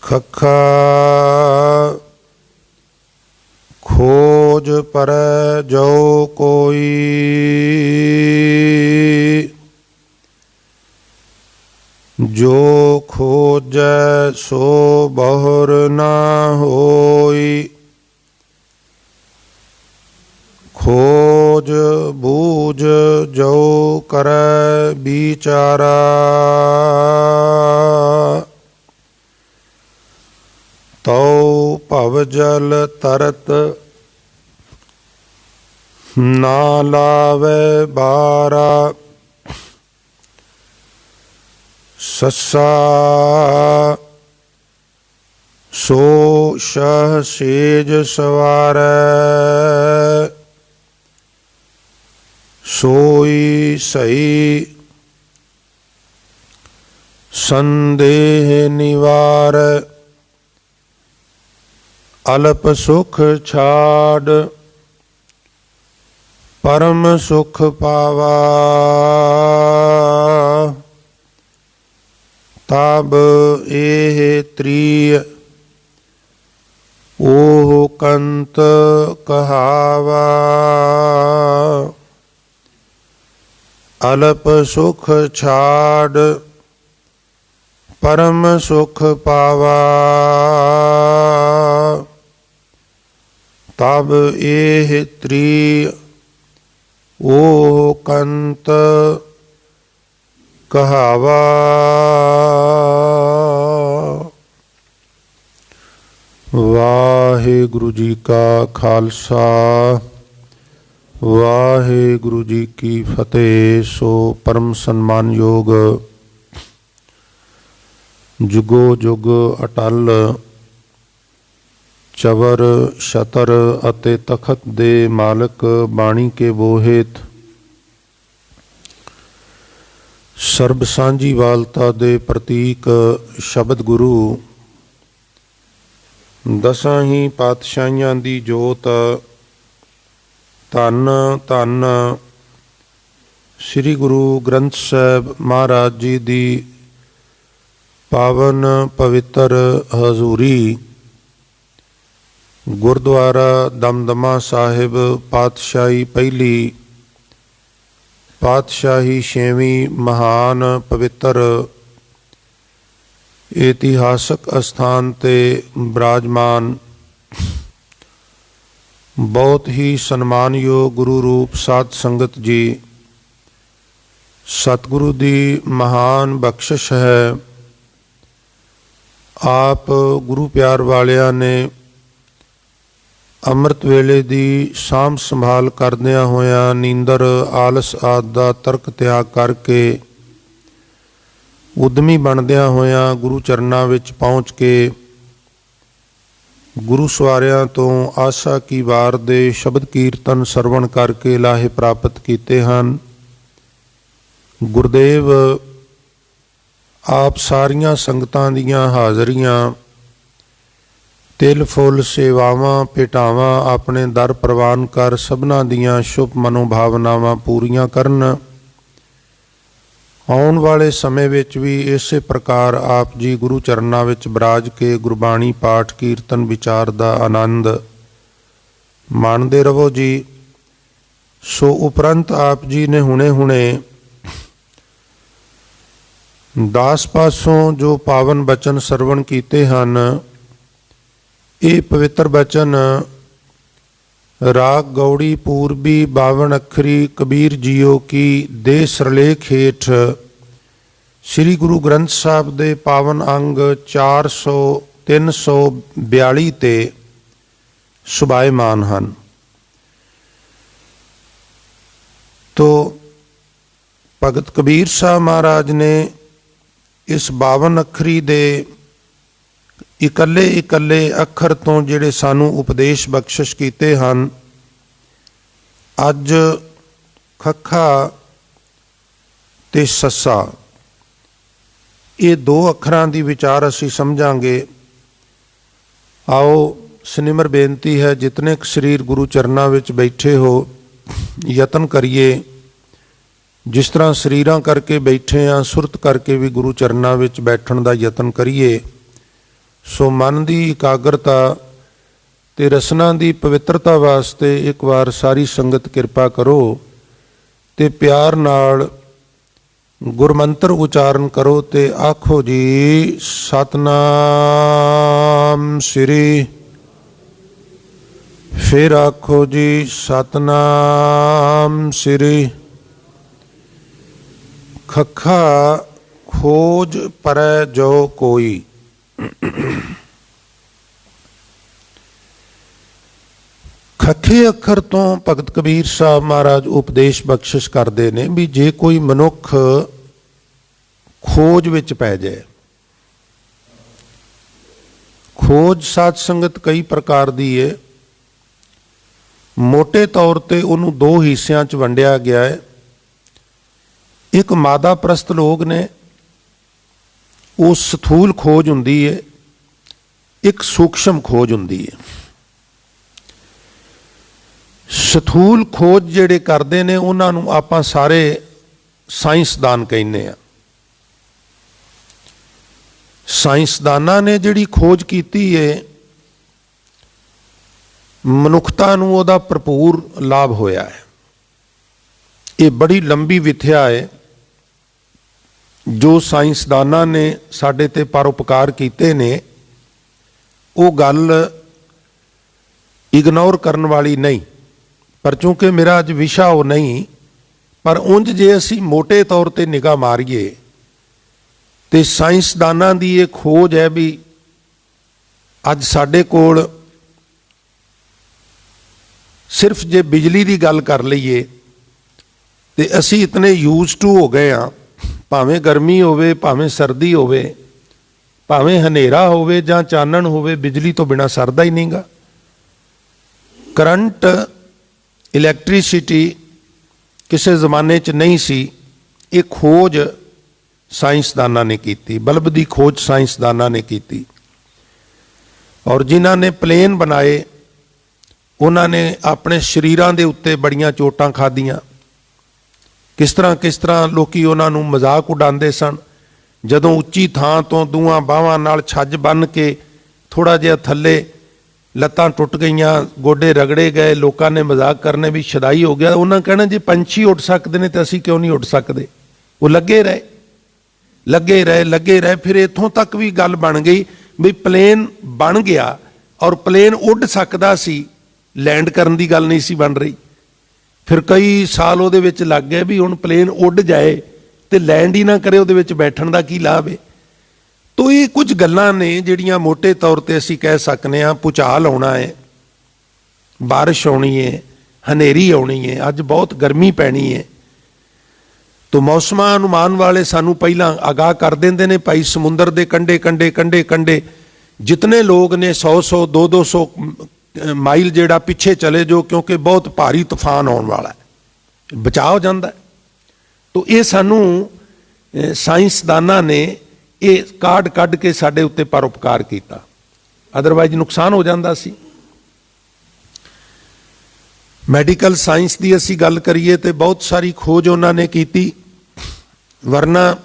ਖੱਖਾ ਖੋਜ ਪਰੈ ਜੋ ਕੋਈ, ਜੋ ਖੋਜੈ ਸੋ ਬਹੁਰ ਨਾ ਹੋਈ। ਖੋਜ ਬੂਝ ਜੋ ਕਰੈ ਵਿਚਾਰਾ, ਤਉ ਭਵ ਜਲ ਤਰਤ ਨਾ ਲਾਵੇ ਬਾਰਾ। ਸੱਸਾ ਸੋ ਸ਼ਹ ਸੇਜ ਸਵਾਰੈ, ਸੋਈ ਸਈ ਸੰਦੇਹ ਨਿਵਾਰ। ਅਲਪ ਸੁਖ ਛਾੜ ਪਰਮ ਸੁਖ ਪਾਵਾ, ਤਬ ਇਹ ਤ੍ਰੀਯ ਓਹ ਕੰਤ ਕਹਾਵਾ। ਅਲਪ ਸੁਖ ਛਾੜ ਪਰਮ ਸੁਖ ਪਾਵਾ, ਤਬ ਇਹ ਤ੍ਰੀ ਓਹ ਕੰਤ ਕਹਾਵਾ। ਵਾਹਿਗੁਰੂ ਜੀ ਕਾ ਖਾਲਸਾ, ਵਾਹਿਗੁਰੂ ਜੀ ਕੀ ਫਤਿਹ। ਸੋ ਪਰਮ ਸਨਮਾਨਯੋਗ ਜੁਗੋ ਜੁਗ ਅਟਲ ਚਵਰ ਛਤਰ ਅਤੇ ਤਖਤ ਦੇ ਮਾਲਕ ਬਾਣੀ ਕੇ ਬੋਹਿਤ ਸਰਬ ਸਾਂਝੀ ਵਾਲਤਾ ਦੇ ਪ੍ਰਤੀਕ ਸ਼ਬਦ ਗੁਰੂ ਦਸਾਂ ਹੀ ਪਾਤਸ਼ਾਹੀਆਂ ਦੀ ਜੋਤ, ਧੰਨ ਧੰਨ ਸ੍ਰੀ ਗੁਰੂ ਗ੍ਰੰਥ ਸਾਹਿਬ ਮਹਾਰਾਜ ਜੀ ਦੀ ਪਾਵਨ ਪਵਿੱਤਰ ਹਜ਼ੂਰੀ, ਗੁਰਦੁਆਰਾ ਦਮਦਮਾ ਸਾਹਿਬ, ਪਾਤਸ਼ਾਹੀ ਪਹਿਲੀ, ਪਾਤਸ਼ਾਹੀ ਛੇਵੀਂ ਮਹਾਨ ਪਵਿੱਤਰ ਇਤਿਹਾਸਕ ਅਸਥਾਨ 'ਤੇ ਬਿਰਾਜਮਾਨ ਬਹੁਤ ਹੀ ਸਨਮਾਨਯੋਗ ਗੁਰੂ ਰੂਪ ਸਾਧ ਸੰਗਤ ਜੀ, ਸਤਿਗੁਰੂ ਦੀ ਮਹਾਨ ਬਖਸ਼ਿਸ਼ ਹੈ। ਆਪ ਗੁਰੂ ਪਿਆਰ ਵਾਲਿਆਂ ਨੇ ਅੰਮ੍ਰਿਤ ਵੇਲੇ ਦੀ ਸਾਂਭ ਸੰਭਾਲ ਕਰਦਿਆਂ ਹੋਇਆਂ ਨੀਂਦਰ ਆਲਸ ਆਦਿ ਦਾ ਤਰਕ ਤਿਆਗ ਕਰਕੇ ਉਦਮੀ ਬਣਦਿਆਂ ਹੋਇਆਂ ਗੁਰੂ ਚਰਨਾਂ ਵਿੱਚ ਪਹੁੰਚ ਕੇ ਗੁਰੂ ਸਵਾਰਿਆਂ ਤੋਂ ਆਸਾ ਕੀ ਵਾਰ ਦੇ ਸ਼ਬਦ ਕੀਰਤਨ ਸਰਵਣ ਕਰਕੇ ਲਾਹੇ ਪ੍ਰਾਪਤ ਕੀਤੇ ਹਨ। ਗੁਰਦੇਵ ਆਪ ਸਾਰੀਆਂ ਸੰਗਤਾਂ ਦੀਆਂ ਹਾਜ਼ਰੀਆਂ, ਤਿਲ ਫੁੱਲ ਸੇਵਾਵਾਂ ਭੇਟਾਵਾਂ ਆਪਣੇ ਦਰ ਪ੍ਰਵਾਨ ਕਰ ਸਭਨਾਂ ਦੀਆਂ ਸ਼ੁਭ ਮਨੋਭਾਵਨਾਵਾਂ ਪੂਰੀਆਂ ਕਰਨ। ਆਉਣ ਵਾਲੇ ਸਮੇਂ ਵਿੱਚ ਵੀ ਇਸੇ ਪ੍ਰਕਾਰ ਆਪ ਜੀ ਗੁਰੂ ਚਰਨਾਂ ਵਿੱਚ ਬਿਰਾਜ ਕੇ ਗੁਰਬਾਣੀ ਪਾਠ ਕੀਰਤਨ ਵਿਚਾਰ ਦਾ ਆਨੰਦ ਮਾਣਦੇ ਰਹੋ ਜੀ। ਸੋ ਉਪਰੰਤ ਆਪ ਜੀ ਨੇ ਹੁਣੇ ਦਾਸ ਪਾਸੋਂ ਜੋ ਪਾਵਨ ਬਚਨ ਸਰਵਣ ਕੀਤੇ ਹਨ, ਇਹ ਪਵਿੱਤਰ ਬਚਨ ਰਾਗ ਗੌੜੀ ਪੂਰਬੀ 52 ਅੱਖਰੀ ਕਬੀਰ ਜੀਓ ਕੀ ਦੇ ਸਰਲੇਖ ਹੇਠ ਸ੍ਰੀ ਗੁਰੂ ਗ੍ਰੰਥ ਸਾਹਿਬ ਦੇ ਪਾਵਨ ਅੰਗ 342 ਤੇ ਸੁਭਾਇਮਾਨ ਹਨ। ਤੋ ਭਗਤ ਕਬੀਰ ਸਾਹਿਬ ਮਹਾਰਾਜ ਨੇ ਇਸ 52 ਅੱਖਰੀ ਦੇ ਇਕੱਲੇ ਇਕੱਲੇ ਅੱਖਰ ਤੋਂ ਜਿਹੜੇ ਸਾਨੂੰ ਉਪਦੇਸ਼ ਬਖਸ਼ਿਸ਼ ਕੀਤੇ ਹਨ, ਅੱਜ ਖੱਖਾ ਤੇ ਸੱਸਾ, ਇਹ ਦੋ ਅੱਖਰਾਂ ਦੀ ਵਿਚਾਰ ਅਸੀਂ ਸਮਝਾਂਗੇ। ਆਓ ਸਨਿਮਰ ਬੇਨਤੀ ਹੈ, ਜਿਤਨੇ ਕੁ ਸਰੀਰ ਗੁਰੂ ਚਰਨਾਂ ਵਿੱਚ ਬੈਠੇ ਹੋ, ਯਤਨ ਕਰੀਏ ਜਿਸ ਤਰ੍ਹਾਂ ਸਰੀਰਾਂ ਕਰਕੇ ਬੈਠੇ ਹਾਂ, ਸੁਰਤ ਕਰਕੇ ਵੀ ਗੁਰੂ ਚਰਨਾਂ ਵਿੱਚ ਬੈਠਣ ਦਾ ਯਤਨ ਕਰੀਏ। ਸੋ ਮਨ ਦੀ ਇਕਾਗਰਤਾ ਤੇ ਰਸਨਾ ਦੀ ਪਵਿੱਤਰਤਾ ਵਾਸਤੇ ਇੱਕ ਵਾਰ ਸਾਰੀ ਸੰਗਤ ਕਿਰਪਾ ਕਰੋ ਤੇ ਪਿਆਰ ਨਾਲ ਗੁਰਮੰਤਰ ਉਚਾਰਨ ਕਰੋ ਤੇ ਆਖੋ ਜੀ ਸਤਨਾਮ ਸ੍ਰੀ। ਫਿਰ ਆਖੋ ਜੀ ਸਤਨਾਮ ਸ੍ਰੀ। ਖੱਖਾ ਖੋਜ ਪਰੈ ਜੋ ਕੋਈ। ਖੱਖੇ ਅੱਖਰ ਤੋਂ ਭਗਤ ਕਬੀਰ ਸਾਹਿਬ ਮਹਾਰਾਜ ਉਪਦੇਸ਼ ਬਖਸ਼ਿਸ਼ ਕਰਦੇ ਨੇ ਵੀ ਜੇ ਕੋਈ ਮਨੁੱਖ ਖੋਜ ਵਿੱਚ ਪੈ ਜਾਏ। ਖੋਜ ਸਾਧ ਸੰਗਤ ਕਈ ਪ੍ਰਕਾਰ ਦੀ ਹੈ। ਮੋਟੇ ਤੌਰ ਤੇ ਉਹਨੂੰ ਦੋ ਹਿੱਸਿਆਂ 'ਚ ਵੰਡਿਆ ਗਿਆ ਹੈ। ਇੱਕ ਮਾਦਾ ਪ੍ਰਸਤ ਲੋਕ ਨੇ, ਉਹ ਸਥੂਲ ਖੋਜ ਹੁੰਦੀ ਹੈ। ਇੱਕ ਸੂਖਸ਼ਮ ਖੋਜ ਹੁੰਦੀ ਹੈ। ਸਥੂਲ ਖੋਜ ਜਿਹੜੇ ਕਰਦੇ ਨੇ ਉਹਨਾਂ ਨੂੰ ਆਪਾਂ ਸਾਰੇ ਸਾਇੰਸਦਾਨ ਕਹਿੰਦੇ ਆ। ਸਾਇੰਸਦਾਨਾਂ ਨੇ ਜਿਹੜੀ ਖੋਜ ਕੀਤੀ ਹੈ, ਮਨੁੱਖਤਾ ਨੂੰ ਉਹਦਾ ਭਰਪੂਰ ਲਾਭ ਹੋਇਆ ਹੈ। ਇਹ ਬੜੀ ਲੰਬੀ ਵਿਥਿਆ ਹੈ ਜੋ ਸਾਇੰਸਦਾਨਾਂ ਨੇ ਸਾਡੇ ਤੇ ਪਰਉਪਕਾਰ ਕੀਤੇ ਨੇ। ਉਹ ਗੱਲ ਇਗਨੋਰ ਕਰਨ ਵਾਲੀ ਨਹੀਂ, ਪਰ ਚੂੰਕਿ ਮੇਰਾ ਅੱਜ ਵਿਸ਼ਾ ਉਹ ਨਹੀਂ, ਪਰ ਉਂਝ ਜੇ ਅਸੀਂ ਮੋਟੇ ਤੌਰ ਤੇ ਨਿਗਾਹ ਮਾਰੀਏ ਤੇ ਸਾਇੰਸਦਾਨਾਂ ਦੀ ਇਹ ਖੋਜ ਹੈ ਵੀ ਅੱਜ ਸਾਡੇ ਕੋਲ ਸਿਰਫ ਜੇ ਬਿਜਲੀ ਦੀ ਗੱਲ ਕਰ ਲਈਏ ਤੇ ਅਸੀਂ ਇਤਨੇ ਯੂਜ਼ ਟੂ ਹੋ ਗਏ ਹਾਂ, ਭਾਵੇਂ ਗਰਮੀ ਹੋਵੇ, ਭਾਵੇਂ ਸਰਦੀ ਹੋਵੇ, ਭਾਵੇਂ ਹਨੇਰਾ ਹੋਵੇ ਜਾਂ ਚਾਨਣ ਹੋਵੇ, ਬਿਜਲੀ ਤੋਂ ਬਿਨਾਂ ਸਰਦਾ ਹੀ ਨਹੀਂਗਾ। ਕਰੰਟ, ਇਲੈਕਟ੍ਰੀਸਿਟੀ ਕਿਸੇ ਜ਼ਮਾਨੇ 'ਚ ਨਹੀਂ ਸੀ। ਇਹ ਖੋਜ ਸਾਇੰਸਦਾਨਾਂ ਨੇ ਕੀਤੀ, ਬਲਬ ਦੀ ਖੋਜ ਸਾਇੰਸਦਾਨਾਂ ਨੇ ਕੀਤੀ। ਔਰ ਜਿਨ੍ਹਾਂ ਨੇ ਪਲੇਨ ਬਣਾਏ ਉਹਨਾਂ ਨੇ ਆਪਣੇ ਸਰੀਰਾਂ ਦੇ ਉੱਤੇ ਬੜੀਆਂ ਚੋਟਾਂ ਖਾਧੀਆਂ। ਕਿਸ ਤਰ੍ਹਾਂ ਲੋਕੀ ਉਹਨਾਂ ਨੂੰ ਮਜ਼ਾਕ ਉਡਾਉਂਦੇ ਸਨ। ਜਦੋਂ ਉੱਚੀ ਥਾਂ ਤੋਂ ਦੋਹਾਂ ਬਾਹਾਂ ਨਾਲ ਛੱਜ ਬੰਨ੍ਹ ਕੇ ਥੋੜ੍ਹਾ ਜਿਹਾ ਥੱਲੇ ਲੱਤਾਂ ਟੁੱਟ ਗਈਆਂ, ਗੋਡੇ ਰਗੜੇ ਗਏ, ਲੋਕਾਂ ਨੇ ਮਜ਼ਾਕ ਕਰਨੇ ਵੀ ਸ਼ਦਾਈ ਹੋ ਗਿਆ। ਉਹਨਾਂ ਕਹਿਣਾ ਜੇ ਪੰਛੀ ਉੱਡ ਸਕਦੇ ਨੇ ਤਾਂ ਅਸੀਂ ਕਿਉਂ ਨਹੀਂ ਉੱਡ ਸਕਦੇ। ਉਹ ਲੱਗੇ ਰਹੇ। ਫਿਰ ਇੱਥੋਂ ਤੱਕ ਵੀ ਗੱਲ ਬਣ ਗਈ ਵੀ ਪਲੇਨ ਬਣ ਗਿਆ ਔਰ ਪਲੇਨ ਉੱਡ ਸਕਦਾ ਸੀ, ਲੈਂਡ ਕਰਨ ਦੀ ਗੱਲ ਨਹੀਂ ਸੀ ਬਣ ਰਹੀ। ਫਿਰ ਕਈ ਸਾਲ ਉਹਦੇ ਵਿੱਚ ਲੱਗ ਗਏ ਵੀ ਹੁਣ ਪਲੇਨ ਉੱਡ ਜਾਏ ਤੇ ਲੈਂਡ ਹੀ ਨਾ ਕਰੇ, ਉਹਦੇ ਵਿੱਚ ਬੈਠਣ ਦਾ ਕੀ ਲਾਭ ਹੈ। ਤੋ ਇਹ ਕੁਝ ਗੱਲਾਂ ਨੇ ਜਿਹੜੀਆਂ ਮੋਟੇ ਤੌਰ ਤੇ ਅਸੀਂ ਕਹਿ ਸਕਦੇ ਹਾਂ। ਭੂਚਾਲ ਆਉਣਾ ਹੈ, ਬਾਰਿਸ਼ ਆਉਣੀ ਹੈ, ਹਨੇਰੀ ਆਉਣੀ ਹੈ, ਅੱਜ ਬਹੁਤ ਗਰਮੀ ਪੈਣੀ ਹੈ। ਤੋ ਮੌਸਮਾਂ ਅਨੁਮਾਨ ਵਾਲੇ ਸਾਨੂੰ ਪਹਿਲਾਂ ਆਗਾਹ ਕਰ ਦਿੰਦੇ ਨੇ, ਭਾਈ ਸਮੁੰਦਰ ਦੇ ਕੰਢੇ ਜਿਤਨੇ ਲੋਕ ਨੇ 100 200 ਮਾਈਲ ਜਿਹੜਾ ਪਿੱਛੇ ਚਲੇ ਜਾਓ, ਕਿਉਂਕਿ ਬਹੁਤ ਭਾਰੀ ਤੂਫਾਨ ਆਉਣ ਵਾਲਾ ਹੈ, ਬਚਾਅ ਹੋ ਜਾਂਦਾ। ਤੋ ਇਹ ਸਾਨੂੰ ਸਾਇੰਸਦਾਨਾਂ ਨੇ ਇਹ ਕਾਢ ਕੱਢ ਕੇ ਸਾਡੇ ਉੱਤੇ ਪਰਉਪਕਾਰ ਕੀਤਾ, ਅਦਰਵਾਈਜ਼ ਨੁਕਸਾਨ ਹੋ ਜਾਂਦਾ ਸੀ। ਮੈਡੀਕਲ ਸਾਇੰਸ ਦੀ ਅਸੀਂ ਗੱਲ ਕਰੀਏ ਤੇ ਬਹੁਤ ਸਾਰੀ ਖੋਜ ਉਹਨਾਂ ਨੇ ਕੀਤੀ, ਵਰਨਾ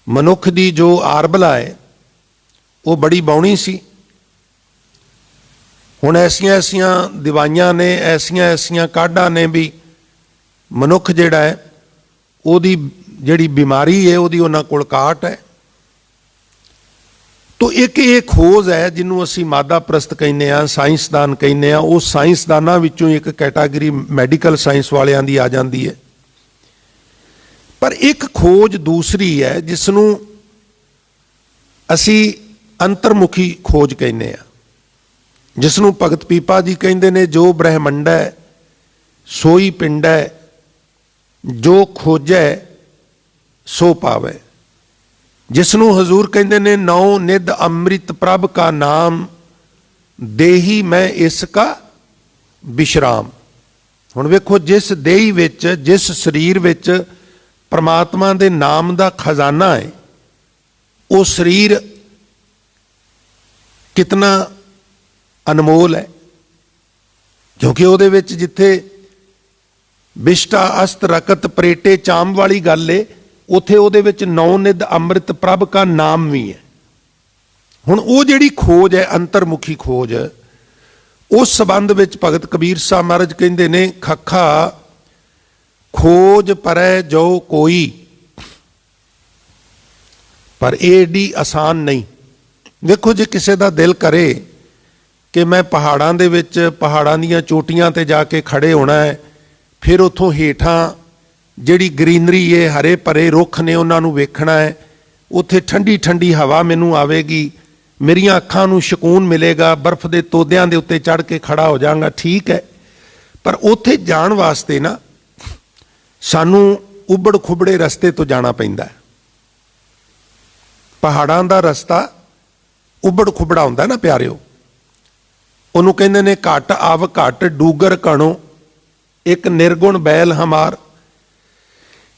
ਮਨੁੱਖ ਦੀ ਜੋ ਆਰਬਲਾ ਹੈ ਉਹ ਬੜੀ ਬੌਣੀ ਸੀ। ਹੁਣ ਐਸੀਆਂ ਦਵਾਈਆਂ ਨੇ, ਐਸੀਆਂ ਕਾਢਾਂ ਨੇ ਵੀ ਮਨੁੱਖ ਜਿਹੜਾ ਹੈ ਉਹਦੀ ਜਿਹੜੀ ਬਿਮਾਰੀ ਹੈ ਉਹਦੀ ਉਹਨਾਂ ਕੋਲ ਕਾਟ ਹੈ। ਤੋ ਇੱਕ ਇਹ ਖੋਜ ਹੈ ਜਿਹਨੂੰ ਅਸੀਂ ਮਾਦਾ ਪ੍ਰਸਤ ਕਹਿੰਦੇ ਹਾਂ, ਸਾਇੰਸਦਾਨ ਕਹਿੰਦੇ ਹਾਂ। ਉਹ ਸਾਇੰਸਦਾਨਾਂ ਵਿੱਚੋਂ ਇੱਕ ਕੈਟਾਗਰੀ ਮੈਡੀਕਲ ਸਾਇੰਸ ਵਾਲਿਆਂ ਦੀ ਆ ਜਾਂਦੀ ਹੈ। ਪਰ ਇੱਕ ਖੋਜ ਦੂਸਰੀ ਹੈ ਜਿਸ ਨੂੰ ਅਸੀਂ ਅੰਤਰਮੁਖੀ ਖੋਜ ਕਹਿੰਦੇ ਹਾਂ, ਜਿਸ ਨੂੰ ਭਗਤ ਪੀਪਾ ਜੀ ਕਹਿੰਦੇ ਨੇ, ਜੋ ਬ੍ਰਹਿਮੰਡ ਹੈ ਸੋਈ ਪਿੰਡ ਹੈ, ਜੋ ਖੋਜੈ ਸੋ ਪਾਵੈ। ਜਿਸ ਨੂੰ ਹਜ਼ੂਰ ਕਹਿੰਦੇ ਨੇ, ਨੌ ਨਿਧ ਅੰਮ੍ਰਿਤ ਪ੍ਰਭ ਕਾ ਨਾਮ, ਦੇਹੀ ਮੈਂ ਇਸ ਕਾ ਵਿਸ਼ਰਾਮ। ਹੁਣ ਵੇਖੋ, ਜਿਸ ਦੇਹੀ ਵਿੱਚ, ਜਿਸ ਸਰੀਰ ਵਿੱਚ ਪਰਮਾਤਮਾ ਦੇ ਨਾਮ ਦਾ ਖਜ਼ਾਨਾ ਹੈ, ਉਹ ਸਰੀਰ ਕਿਤਨਾ ਅਨਮੋਲ ਹੈ। ਕਿਉਂਕਿ ਉਹਦੇ ਵਿੱਚ ਜਿੱਥੇ ਵਿਸ਼ਟਾ ਅਸਤ ਰਕਤ ਪ੍ਰੇਟੇ ਚਾਮ ਵਾਲੀ ਗੱਲ ਏ, ਉੱਥੇ ਉਹਦੇ ਵਿੱਚ ਨੌ ਨਿਧ ਅੰਮ੍ਰਿਤ ਪ੍ਰਭ ਕਾ ਨਾਮ ਵੀ ਹੈ। ਹੁਣ ਉਹ ਜਿਹੜੀ ਖੋਜ ਹੈ ਅੰਤਰਮੁਖੀ ਖੋਜ, ਉਸ ਸੰਬੰਧ ਵਿੱਚ ਭਗਤ ਕਬੀਰ ਸਾਹਿਬ ਮਹਾਰਾਜ ਕਹਿੰਦੇ ਨੇ ਖੱਖਾ ਖੋਜ ਪਰੈ ਜੋ ਕੋਈ, ਪਰ ਇਹ ਏਡੀ ਆਸਾਨ ਨਹੀਂ। ਦੇਖੋ ਜੇ ਕਿਸੇ ਦਾ ਦਿਲ ਕਰੇ ਕਿ ਮੈਂ ਪਹਾੜਾਂ ਦੇ ਵਿੱਚ ਪਹਾੜਾਂ ਦੀਆਂ ਚੋਟੀਆਂ ਤੇ ਜਾ ਕੇ ਖੜੇ ਹੋਣਾ ਹੈ, ਫਿਰ ਉੱਥੋਂ ਹੇਠਾਂ ਜਿਹੜੀ ਗਰੀਨਰੀ ਹੈ, ਹਰੇ ਭਰੇ ਰੁੱਖ ਨੇ, ਉਹਨਾਂ ਨੂੰ ਵੇਖਣਾ ਹੈ, ਉੱਥੇ ਠੰਡੀ ਠੰਡੀ ਹਵਾ ਮੈਨੂੰ ਆਵੇਗੀ, ਮੇਰੀਆਂ ਅੱਖਾਂ ਨੂੰ ਸਕੂਨ ਮਿਲੇਗਾ, ਬਰਫ਼ ਦੇ ਤੋਦਿਆਂ ਦੇ ਉੱਤੇ ਚੜ੍ਹ ਕੇ ਖੜਾ ਹੋ ਜਾਵਾਂਗਾ, ਠੀਕ ਹੈ। ਪਰ ਉੱਥੇ ਜਾਣ ਵਾਸਤੇ ਨਾ ਸਾਨੂੰ ਉਬੜ ਖੁਬੜੇ ਰਸਤੇ ਤੋਂ ਜਾਣਾ ਪੈਂਦਾ ਹੈ। ਪਹਾੜਾਂ ਦਾ ਰਸਤਾ ਉਬੜ ਖੁਬੜਾ ਹੁੰਦਾ ਨਾ ਪਿਆਰਿਓ, ਉਹਨੂੰ ਕਹਿੰਦੇ ਨੇ ਘੱਟ ਆਵ ਘੱਟ ਡੂਗਰ ਘਣੋ ਇੱਕ ਨਿਰਗੁਣ ਬੈਲ ਹਮਾਰ।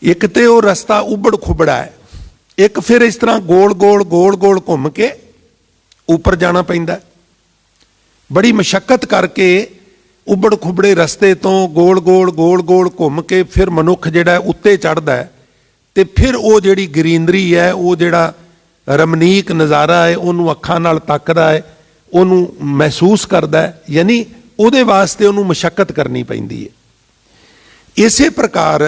ਇੱਕ ਤੇ ਉਹ ਰਸਤਾ ਉਬੜ ਖੁਬੜਾ ਹੈ, ਇੱਕ ਫਿਰ ਇਸ ਤਰ੍ਹਾਂ ਗੋਲ ਗੋਲ ਘੁੰਮ ਕੇ ਉੱਪਰ ਜਾਣਾ ਪੈਂਦਾ। ਬੜੀ ਮਸ਼ੱਕਤ ਕਰਕੇ ਉਬੜ ਖੁਬੜੇ ਰਸਤੇ ਤੋਂ ਗੋਲ ਗੋਲ ਘੁੰਮ ਕੇ ਫਿਰ ਮਨੁੱਖ ਜਿਹੜਾ ਉੱਤੇ ਚੜ੍ਹਦਾ ਹੈ, ਤੇ ਫਿਰ ਉਹ ਜਿਹੜੀ ਗਰੀਨਰੀ ਹੈ, ਉਹ ਜਿਹੜਾ ਰਮਣੀਕ ਨਜ਼ਾਰਾ ਹੈ, ਉਹਨੂੰ ਅੱਖਾਂ ਨਾਲ ਤੱਕਦਾ ਹੈ, ਉਹਨੂੰ ਮਹਿਸੂਸ ਕਰਦਾ ਹੈ। ਯਾਨੀ ਉਹਦੇ ਵਾਸਤੇ ਉਹਨੂੰ ਮਸ਼ੱਕਤ ਕਰਨੀ ਪੈਂਦੀ ਹੈ। ਇਸੇ ਪ੍ਰਕਾਰ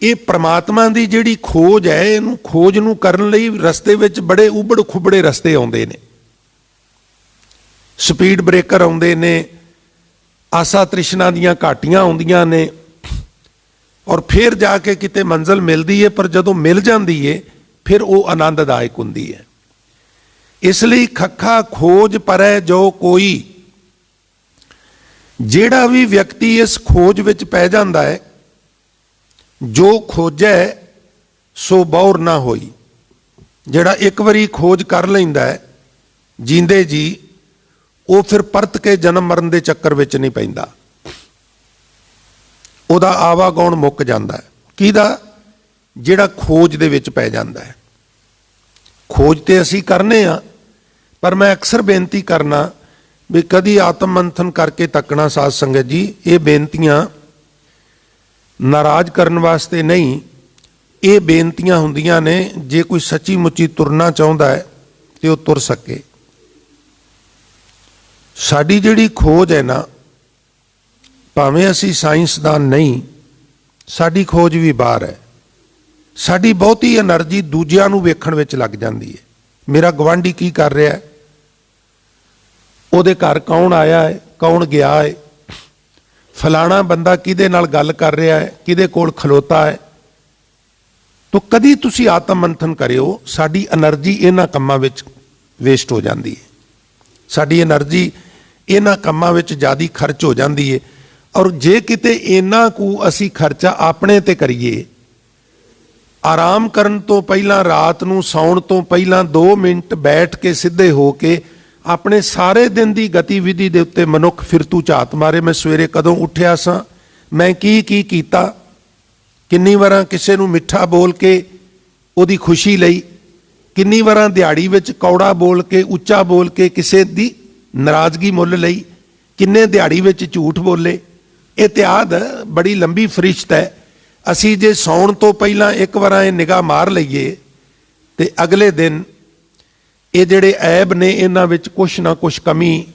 ਇਹ ਪ੍ਰਮਾਤਮਾ ਦੀ ਜਿਹੜੀ ਖੋਜ ਹੈ, ਇਹਨੂੰ ਖੋਜ ਨੂੰ ਕਰਨ ਲਈ ਰਸਤੇ ਵਿੱਚ ਬੜੇ ਉਬੜ ਖੁਬੜੇ ਰਸਤੇ ਆਉਂਦੇ ਨੇ, ਸਪੀਡ ਬ੍ਰੇਕਰ ਆਉਂਦੇ ਨੇ, ਆਸਾ ਤ੍ਰਿਸ਼ਨਾ ਦੀਆਂ ਘਾਟੀਆਂ ਆਉਂਦੀਆਂ ਨੇ, ਔਰ ਫਿਰ ਜਾ ਕੇ ਕਿਤੇ ਮੰਜ਼ਿਲ ਮਿਲਦੀ ਹੈ। ਪਰ ਜਦੋਂ ਮਿਲ ਜਾਂਦੀ ਹੈ ਫਿਰ ਉਹ ਆਨੰਦਦਾਇਕ ਹੁੰਦੀ ਹੈ। ਇਸ ਲਈ ਖੱਖਾ ਖੋਜ ਪਰੈ ਜੋ ਕੋਈ, ਜਿਹੜਾ ਵੀ ਵਿਅਕਤੀ ਇਸ ਖੋਜ ਵਿੱਚ ਪੈ ਜਾਂਦਾ ਹੈ, ਜੋ ਖੋਜੈ ਸੋ ਬੌਰ ਨਾ ਹੋਈ। ਜਿਹੜਾ ਇੱਕ ਵਾਰੀ ਖੋਜ ਕਰ ਲੈਂਦਾ ਹੈ ਜੀਂਦੇ ਜੀ, ਉਹ ਫਿਰ ਪਰਤ ਕੇ ਜਨਮ ਮਰਨ ਦੇ ਚੱਕਰ ਵਿੱਚ ਨਹੀਂ ਪੈਂਦਾ, ਉਹਦਾ ਆਵਾਗੌਣ ਮੁੱਕ ਜਾਂਦਾ ਹੈ। ਕਿਹਦਾ? ਜਿਹੜਾ ਖੋਜ ਦੇ ਵਿੱਚ ਪੈ ਜਾਂਦਾ ਹੈ। ਖੋਜ ਤੇ ਅਸੀਂ ਕਰਨੇ ਆ, ਪਰ ਮੈਂ ਅਕਸਰ ਬੇਨਤੀ ਕਰਨਾ ਵੀ ਕਦੀ ਆਤਮ ਮੰਥਨ ਕਰਕੇ ਤੱਕਣਾ ਸਾਧ ਸੰਗਤ ਜੀ। ਇਹ ਬੇਨਤੀਆਂ ਨਾਰਾਜ਼ ਕਰਨ ਵਾਸਤੇ ਨਹੀਂ, ਇਹ ਬੇਨਤੀਆਂ ਹੁੰਦੀਆਂ ਨੇ ਜੇ ਕੋਈ ਸੱਚੀ ਮੁੱਚੀ ਤੁਰਨਾ ਚਾਹੁੰਦਾ ਹੈ ਤੇ ਉਹ ਤੁਰ ਸਕੇ। ਸਾਡੀ ਜਿਹੜੀ ਖੋਜ ਹੈ ਨਾ, ਭਾਵੇਂ ਅਸੀਂ ਸਾਇੰਸਦਾਨ ਨਹੀਂ, ਸਾਡੀ ਖੋਜ ਵੀ ਬਾਹਰ ਹੈ। ਸਾਡੀ ਬਹੁਤੀ એનર્ਜੀ ਦੂਜਿਆਂ ਨੂੰ ਵੇਖਣ ਵਿੱਚ ਲੱਗ ਜਾਂਦੀ ਹੈ। ਮੇਰਾ ਗਵਾਂਢੀ ਕੀ ਕਰ ਰਿਹਾ ਹੈ, ਉਹਦੇ ਘਰ ਕੌਣ ਆਇਆ ਹੈ, ਕੌਣ ਗਿਆ ਹੈ, ਫਲਾਣਾ ਬੰਦਾ ਕਿਹਦੇ ਨਾਲ ਗੱਲ ਕਰ ਰਿਹਾ ਹੈ, ਕਿਹਦੇ ਕੋਲ ਖਲੋਤਾ ਹੈ। ਤੋ ਕਦੀ ਤੁਸੀਂ ਆਤਮ ਮੰਥਨ ਕਰਿਓ, ਸਾਡੀ એનર્ਜੀ ਇਹਨਾਂ ਕੰਮਾਂ ਵਿੱਚ ਵੇਸਟ ਹੋ ਜਾਂਦੀ ਹੈ, ਸਾਡੀ એનર્ਜੀ ਇਹਨਾਂ ਕੰਮਾਂ ਵਿੱਚ ਜ਼ਿਆਦਾ ਖਰਚ ਹੋ ਜਾਂਦੀ ਹੈ। ਔਰ ਜੇ ਕਿਤੇ ਇੰਨਾ ਕੁ ਅਸੀਂ ਖਰਚਾ ਆਪਣੇ ਤੇ ਕਰੀਏ, ਆਰਾਮ ਕਰਨ ਤੋਂ ਪਹਿਲਾਂ, ਰਾਤ ਨੂੰ ਸੌਣ ਤੋਂ ਪਹਿਲਾਂ 2 ਮਿੰਟ ਬੈਠ ਕੇ ਸਿੱਧੇ ਹੋ ਕੇ ਆਪਣੇ ਸਾਰੇ ਦਿਨ ਦੀ ਗਤੀਵਿਧੀ ਦੇ ਉੱਤੇ ਮਨੁੱਖ ਫਿਰਤੂ ਝਾਤ ਮਾਰੇ। ਮੈਂ ਸਵੇਰੇ ਕਦੋਂ ਉੱਠਿਆ ਸਾਂ, ਮੈਂ ਕੀ ਕੀਤਾ, ਕਿੰਨੀ ਵਾਰਾਂ ਕਿਸੇ ਨੂੰ ਮਿੱਠਾ ਬੋਲ ਕੇ ਉਹਦੀ ਖੁਸ਼ੀ ਲਈ, ਕਿੰਨੀ ਵਾਰਾਂ ਦਿਹਾੜੀ ਵਿੱਚ ਕੌੜਾ ਬੋਲ ਕੇ, ਉੱਚਾ ਬੋਲ ਕੇ ਕਿਸੇ ਦੀ ਨਾਰਾਜ਼ਗੀ ਮੁੱਲ ਲਈ, ਕਿੰਨੇ ਦਿਹਾੜੀ ਵਿੱਚ ਝੂਠ ਬੋਲੇ। ਇਤਿਹਾਦ ਬੜੀ ਲੰਬੀ ਫਰਿਸ਼ਤ ਹੈ। ਅਸੀਂ ਜੇ ਸੌਣ ਤੋਂ ਪਹਿਲਾਂ ਇੱਕ ਵਾਰ ਇਹ ਨਿਗਾਹ ਮਾਰ ਲਈਏ ਤੇ ਅਗਲੇ ਦਿਨ ਇਹ ਜਿਹੜੇ ਐਬ ਨੇ, ਇਹਨਾਂ ਵਿੱਚ ਕੁਛ ਨਾ ਕੁਛ ਕਮੀ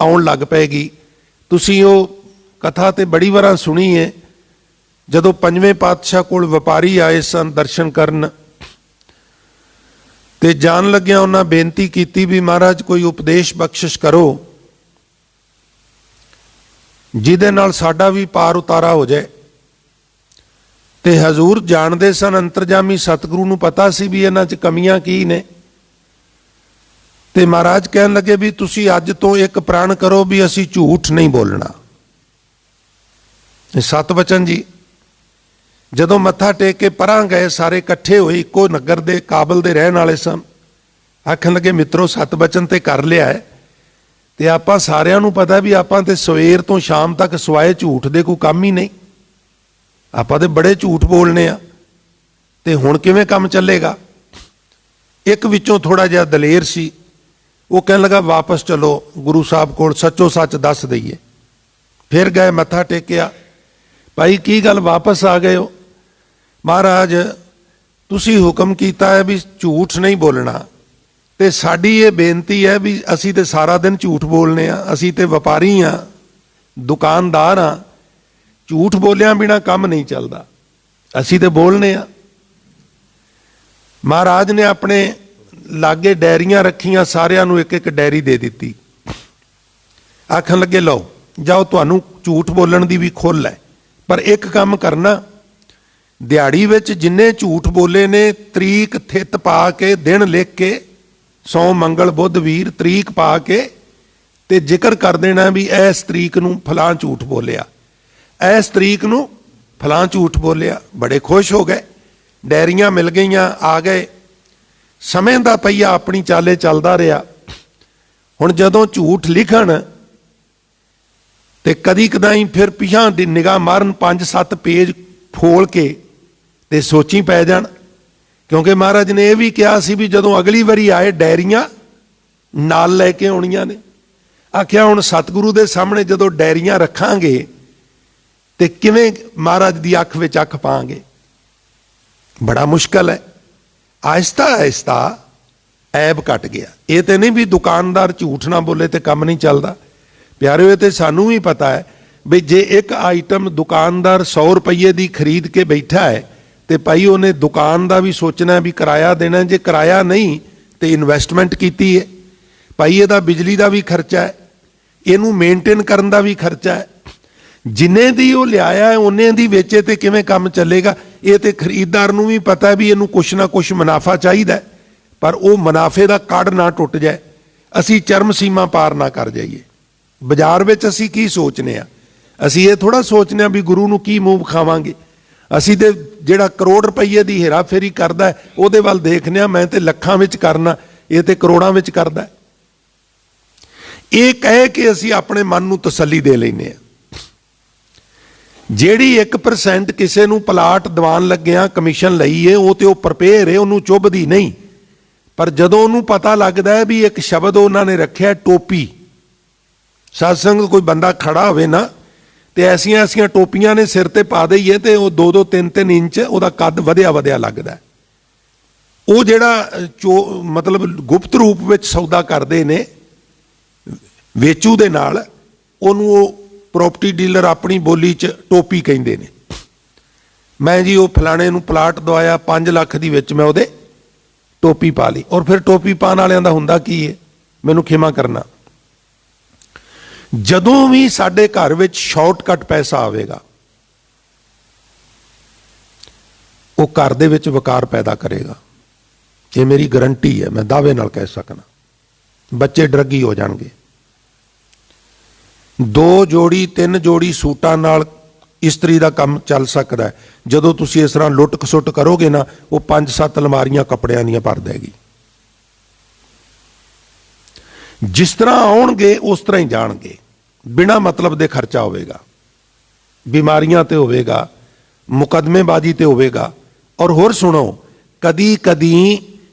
ਆਉਣ ਲੱਗ ਪਏਗੀ। ਤੁਸੀਂ ਉਹ ਕਥਾ ਤੇ ਬੜੀ ਵਾਰਾਂ ਸੁਣੀ ਹੈ, ਜਦੋਂ 5ਵੇਂ ਪਾਤਸ਼ਾਹ ਕੋਲ ਵਪਾਰੀ ਆਏ ਸਨ ਦਰਸ਼ਨ ਕਰਨ, ਤੇ ਜਾਣ ਲੱਗਿਆ ਉਹਨਾਂ ਬੇਨਤੀ ਕੀਤੀ ਵੀ ਮਹਾਰਾਜ ਕੋਈ ਉਪਦੇਸ਼ ਬਖਸ਼ਿਸ਼ ਕਰੋ ਜਿਹਦੇ ਨਾਲ ਸਾਡਾ ਵੀ ਪਾਰ ਉਤਾਰਾ ਹੋ ਜਾਏ। ਤੇ ਹਜ਼ੂਰ ਜਾਣਦੇ ਸਨ, ਅੰਤਰਜਾਮੀ ਸਤਿਗੁਰੂ ਨੂੰ ਪਤਾ ਸੀ ਵੀ ਇਹਨਾਂ 'ਚ ਕਮੀਆਂ ਕੀ ਨੇ। ਤੇ ਮਹਾਰਾਜ ਕਹਿਣ ਲੱਗੇ ਵੀ ਤੁਸੀਂ ਅੱਜ ਤੋਂ ਇੱਕ ਪ੍ਰਣ ਕਰੋ ਵੀ ਅਸੀਂ ਝੂਠ ਨਹੀਂ ਬੋਲਣਾ। ਇਹ 7 ਵਚਨ ਜੀ। ਜਦੋਂ ਮੱਥਾ ਟੇਕ ਕੇ ਪਰਾਂ ਗਏ, ਸਾਰੇ ਇਕੱਠੇ ਹੋਏ, ਇੱਕੋ ਨਗਰ ਦੇ, ਕਾਬਲ ਦੇ ਰਹਿਣ ਵਾਲੇ ਸਨ। ਆਖਣ ਲੱਗੇ ਮਿੱਤਰੋ 7 ਵਚਨ ਤੇ ਕਰ ਲਿਆ ਹੈ, ਤੇ ਆਪਾਂ ਸਾਰਿਆਂ ਨੂੰ ਪਤਾ ਵੀ ਆਪਾਂ ਤੇ ਸਵੇਰ ਤੋਂ ਸ਼ਾਮ ਤੱਕ ਸਵਾਏ ਝੂਠ ਦੇ ਕੋਈ ਕੰਮ ਹੀ ਨਹੀਂ, ਆਪਾਂ ਤੇ ਬੜੇ ਝੂਠ ਬੋਲਨੇ ਆ, ਤੇ ਹੁਣ ਕਿਵੇਂ ਕੰਮ ਚੱਲੇਗਾ। ਇੱਕ ਵਿੱਚੋਂ ਥੋੜਾ ਜਿਹਾ ਦਲੇਰ ਸੀ, ਉਹ ਕਹਿਣ ਲੱਗਾ ਵਾਪਸ ਚਲੋ ਗੁਰੂ ਸਾਹਿਬ ਕੋਲ, ਸੱਚੋ ਸੱਚ ਦੱਸ ਦਈਏ। ਫਿਰ ਗਏ, ਮੱਥਾ ਟੇਕਿਆ। ਭਾਈ ਕੀ ਗੱਲ ਵਾਪਸ ਆ ਗਏ ਹੋ? ਮਹਾਰਾਜ ਤੁਸੀਂ ਹੁਕਮ ਕੀਤਾ ਹੈ ਵੀ ਝੂਠ ਨਹੀਂ ਬੋਲਣਾ, ਤੇ ਸਾਡੀ ਇਹ ਬੇਨਤੀ ਹੈ ਵੀ ਅਸੀਂ ਤੇ ਸਾਰਾ ਦਿਨ ਝੂਠ ਬੋਲਨੇ ਆ, ਅਸੀਂ ਤੇ ਵਪਾਰੀ ਆ, ਦੁਕਾਨਦਾਰ ਆ, ਝੂਠ ਬੋਲਿਆਂ ਬਿਨਾ ਕੰਮ ਨਹੀਂ ਚੱਲਦਾ, ਅਸੀਂ ਤੇ ਬੋਲਨੇ ਆ। ਮਹਾਰਾਜ ਨੇ ਆਪਣੇ ਲਾਗੇ ਡੈਰੀਆਂ ਰੱਖੀਆਂ, ਸਾਰਿਆਂ ਨੂੰ ਇੱਕ ਇੱਕ ਡੈਰੀ ਦੇ ਦਿੱਤੀ, ਆਖਣ ਲੱਗੇ ਲਓ ਜਾਓ, ਤੁਹਾਨੂੰ ਝੂਠ ਬੋਲਣ ਦੀ ਵੀ ਖੁੱਲ੍ਹ ਹੈ, ਪਰ ਇੱਕ ਕੰਮ ਕਰਨਾ, ਦਿਹਾੜੀ ਵਿੱਚ ਜਿੰਨੇ ਝੂਠ ਬੋਲੇ ਨੇ ਤਰੀਕ ਥਿੱਤ ਪਾ ਕੇ, ਦਿਨ ਲਿਖ ਕੇ, ਸੋਮ ਮੰਗਲ ਬੁੱਧ ਵੀਰ ਤਰੀਕ ਪਾ ਕੇ ਤੇ ਜ਼ਿਕਰ ਕਰ ਦੇਣਾ ਵੀ ਇਸ ਤਰੀਕ ਨੂੰ ਫਲਾਂ ਝੂਠ ਬੋਲਿਆ, ਇਸ ਤਰੀਕ ਨੂੰ ਫਲਾਂ ਝੂਠ ਬੋਲਿਆ। ਬੜੇ ਖੁਸ਼ ਹੋ ਗਏ, ਡੈਰੀਆਂ ਮਿਲ ਗਈਆਂ, ਆ ਗਏ। ਸਮੇਂ ਦਾ ਪਹੀਆ ਆਪਣੀ ਚਾਲੇ ਚੱਲਦਾ ਰਿਹਾ। ਹੁਣ ਜਦੋਂ ਝੂਠ ਲਿਖਣ ਤੇ ਕਦੀ ਕਦਾਈ ਫਿਰ ਪਿਛਾਂ ਦੀ ਨਿਗਾਹ ਮਾਰਨ, 5-7 ਪੇਜ ਫੋਲ ਕੇ ਤੇ ਸੋਚੀ ਪੈ ਜਾਣ, ਕਿਉਂਕਿ ਮਹਾਰਾਜ ਨੇ ਇਹ ਵੀ ਕਿਹਾ ਸੀ ਵੀ ਜਦੋਂ ਅਗਲੀ ਵਾਰੀ ਆਏ ਡੈਰੀਆਂ ਨਾਲ ਲੈ ਕੇ ਆਉਣੀਆਂ ਨੇ। ਆਖਿਆ ਹੁਣ ਸਤਿਗੁਰੂ ਦੇ ਸਾਹਮਣੇ ਜਦੋਂ ਡੈਰੀਆਂ ਰੱਖਾਂਗੇ ਤੇ ਕਿਵੇਂ ਮਹਾਰਾਜ ਦੀ ਅੱਖ ਵਿੱਚ ਅੱਖ ਪਾਵਾਂਗੇ, ਬੜਾ ਮੁਸ਼ਕਲ ਹੈ। ਆਹਿਸਤਾ ਆਹਿਸਤਾ ਐਬ ਘਟ ਗਿਆ। ਇਹ ਤੇ ਨਹੀਂ ਵੀ ਦੁਕਾਨਦਾਰ ਝੂਠ ਨਾ ਬੋਲੇ ਤੇ ਕੰਮ ਨਹੀਂ ਚੱਲਦਾ। ਪਿਆਰਿਓ, ਇਹ ਤੇ ਸਾਨੂੰ ਵੀ ਪਤਾ ਹੈ ਵੀ ਜੇ ਇੱਕ ਆਈਟਮ ਦੁਕਾਨਦਾਰ 100 ਰੁਪਏ ਦੀ ਖਰੀਦ ਕੇ ਬੈਠਾ ਹੈ ਤੇ ਭਾਈ ਉਹਨੇ ਦੁਕਾਨ ਦਾ ਵੀ ਸੋਚਣਾ ਵੀ ਕਿਰਾਇਆ ਦੇਣਾ, ਜੇ ਕਿਰਾਇਆ ਨਹੀਂ ਤੇ ਇਨਵੈਸਟਮੈਂਟ ਕੀਤੀ ਹੈ ਭਾਈ, ਇਹਦਾ ਬਿਜਲੀ ਦਾ ਵੀ ਖਰਚਾ ਹੈ, ਇਹਨੂੰ ਮੇਨਟੇਨ ਕਰਨ ਦਾ ਵੀ ਖਰਚਾ ਹੈ। ਜਿੰਨੇ ਦੀ ਉਹ ਲਿਆਇਆ ਹੈ ਉਹਨੇ ਦੀ ਵੇਚੇ ਤੇ ਕਿਵੇਂ ਕੰਮ ਚੱਲੇਗਾ। ਇਹ ਤੇ ਖਰੀਦਦਾਰ ਨੂੰ ਵੀ ਪਤਾ ਵੀ ਇਹਨੂੰ ਕੁਛ ਨਾ ਕੁਛ ਮੁਨਾਫਾ ਚਾਹੀਦਾ, ਪਰ ਉਹ ਮੁਨਾਫੇ ਦਾ ਕੜ ਨਾ ਟੁੱਟ ਜਾਏ, ਅਸੀਂ ਚਰਮ ਸੀਮਾ ਪਾਰ ਨਾ ਕਰ ਜਾਈਏ। ਬਾਜ਼ਾਰ ਵਿੱਚ ਅਸੀਂ ਕੀ ਸੋਚਨੇ ਆ, ਅਸੀਂ ਇਹ ਥੋੜਾ ਸੋਚਨੇ ਆ ਵੀ ਗੁਰੂ ਨੂੰ ਕੀ ਮੂੰਹ ਖਾਵਾਂਗੇ। ਅਸੀਂ ਤੇ ਜਿਹੜਾ ਕਰੋੜ ਰੁਪਈਏ ਦੀ ਹੇਰਾ ਫੇਰੀ ਕਰਦਾ ਉਹਦੇ ਵੱਲ ਦੇਖਨੇ ਆ, ਮੈਂ ਤੇ ਲੱਖਾਂ ਵਿੱਚ ਕਰਨਾ, ਇਹ ਤੇ ਕਰੋੜਾਂ ਵਿੱਚ ਕਰਦਾ। ਇਹ ਕਹਿ ਕੇ ਅਸੀਂ ਆਪਣੇ ਮਨ ਨੂੰ ਤਸੱਲੀ ਦੇ ਲੈਨੇ ਆ। ਜਿਹੜੀ 1% ਕਿਸੇ ਨੂੰ ਪਲਾਟ ਦਿਵਾਨ ਲੱਗਿਆ ਕਮਿਸ਼ਨ ਲਈ ਏ, ਉਹ ਤੇ ਉਹ ਪ੍ਰਪੇਅਰ ਏ, ਉਹਨੂੰ ਚੁੱਭਦੀ ਨਹੀਂ। ਪਰ ਜਦੋਂ ਉਹਨੂੰ ਪਤਾ ਲੱਗਦਾ ਹੈ ਵੀ ਇੱਕ ਸ਼ਬਦ ਉਹਨਾਂ ਨੇ ਰੱਖਿਆ ਟੋਪੀ, ਸਤਸੰਗ ਕੋਈ ਬੰਦਾ ਖੜਾ ਹੋਵੇ ਨਾ ਤੇ ਐਸੀਆਂ ਐਸੀਆਂ ਟੋਪੀਆਂ ਨੇ ਸਿਰ ਤੇ ਪਾ ਦਈਏ ਤੇ ਉਹ 2-2 3-3 ਇੰਚ ਉਹਦਾ ਕੱਦ ਵਧਿਆ ਲੱਗਦਾ। ਉਹ ਜਿਹੜਾ ਮਤਲਬ ਗੁਪਤ ਰੂਪ ਵਿੱਚ ਸੌਦਾ ਕਰਦੇ ਨੇ ਵੇਚੂ ਦੇ ਨਾਲ, ਉਹਨੂੰ ਉਹ ਪ੍ਰੋਪਰਟੀ ਡੀਲਰ ਆਪਣੀ ਬੋਲੀ 'ਚ ਟੋਪੀ ਕਹਿੰਦੇ ਨੇ। ਮੈਂ ਜੀ ਉਹ ਫਲਾਣੇ ਨੂੰ ਪਲਾਟ ਦਵਾਇਆ 5 ਲੱਖ ਦੀ ਵਿੱਚ, ਮੈਂ ਉਹਦੇ ਟੋਪੀ ਪਾ ਲਈ। ਔਰ ਫਿਰ ਟੋਪੀ ਪਾਉਣ ਵਾਲਿਆਂ ਦਾ ਹੁੰਦਾ ਕੀ ਹੈ, ਮੈਨੂੰ ਖਿਮਾ ਕਰਨਾ, ਜਦੋਂ ਵੀ ਸਾਡੇ ਘਰ ਵਿੱਚ ਸ਼ਾਰਟਕਟ ਪੈਸਾ ਆਵੇਗਾ ਉਹ ਘਰ ਦੇ ਵਿੱਚ ਵਕਾਰ ਪੈਦਾ ਕਰੇਗਾ। ਇਹ ਮੇਰੀ ਗਰੰਟੀ ਹੈ, ਮੈਂ ਦਾਅਵੇ ਨਾਲ ਕਹਿ ਸਕਦਾ। ਬੱਚੇ ਡਰੱਗੀ ਹੋ ਜਾਣਗੇ। 2 ਜੋੜੀ 3 ਜੋੜੀ ਸੂਟਾਂ ਨਾਲ ਇਸਤਰੀ ਦਾ ਕੰਮ ਚੱਲ ਸਕਦਾ ਹੈ। ਜਦੋਂ ਤੁਸੀਂ ਇਸ ਤਰ੍ਹਾਂ ਲੁੱਟ ਖਸੁੱਟ ਕਰੋਗੇ ਨਾ, ਉਹ 5-7 ਅਲਮਾਰੀਆਂ ਕੱਪੜਿਆਂ ਦੀਆਂ ਭਰ ਦੇਗੀ। ਜਿਸ ਤਰ੍ਹਾਂ ਆਉਣਗੇ ਉਸ ਤਰ੍ਹਾਂ ਹੀ ਜਾਣਗੇ। ਬਿਨਾਂ ਮਤਲਬ ਦੇ ਖਰਚਾ ਹੋਵੇਗਾ, ਬਿਮਾਰੀਆਂ ਤੇ ਹੋਵੇਗਾ, ਮੁਕੱਦਮੇਬਾਜ਼ੀ ਤੇ ਹੋਵੇਗਾ। ਔਰ ਹੋਰ ਸੁਣੋ, ਕਦੀ ਕਦੀ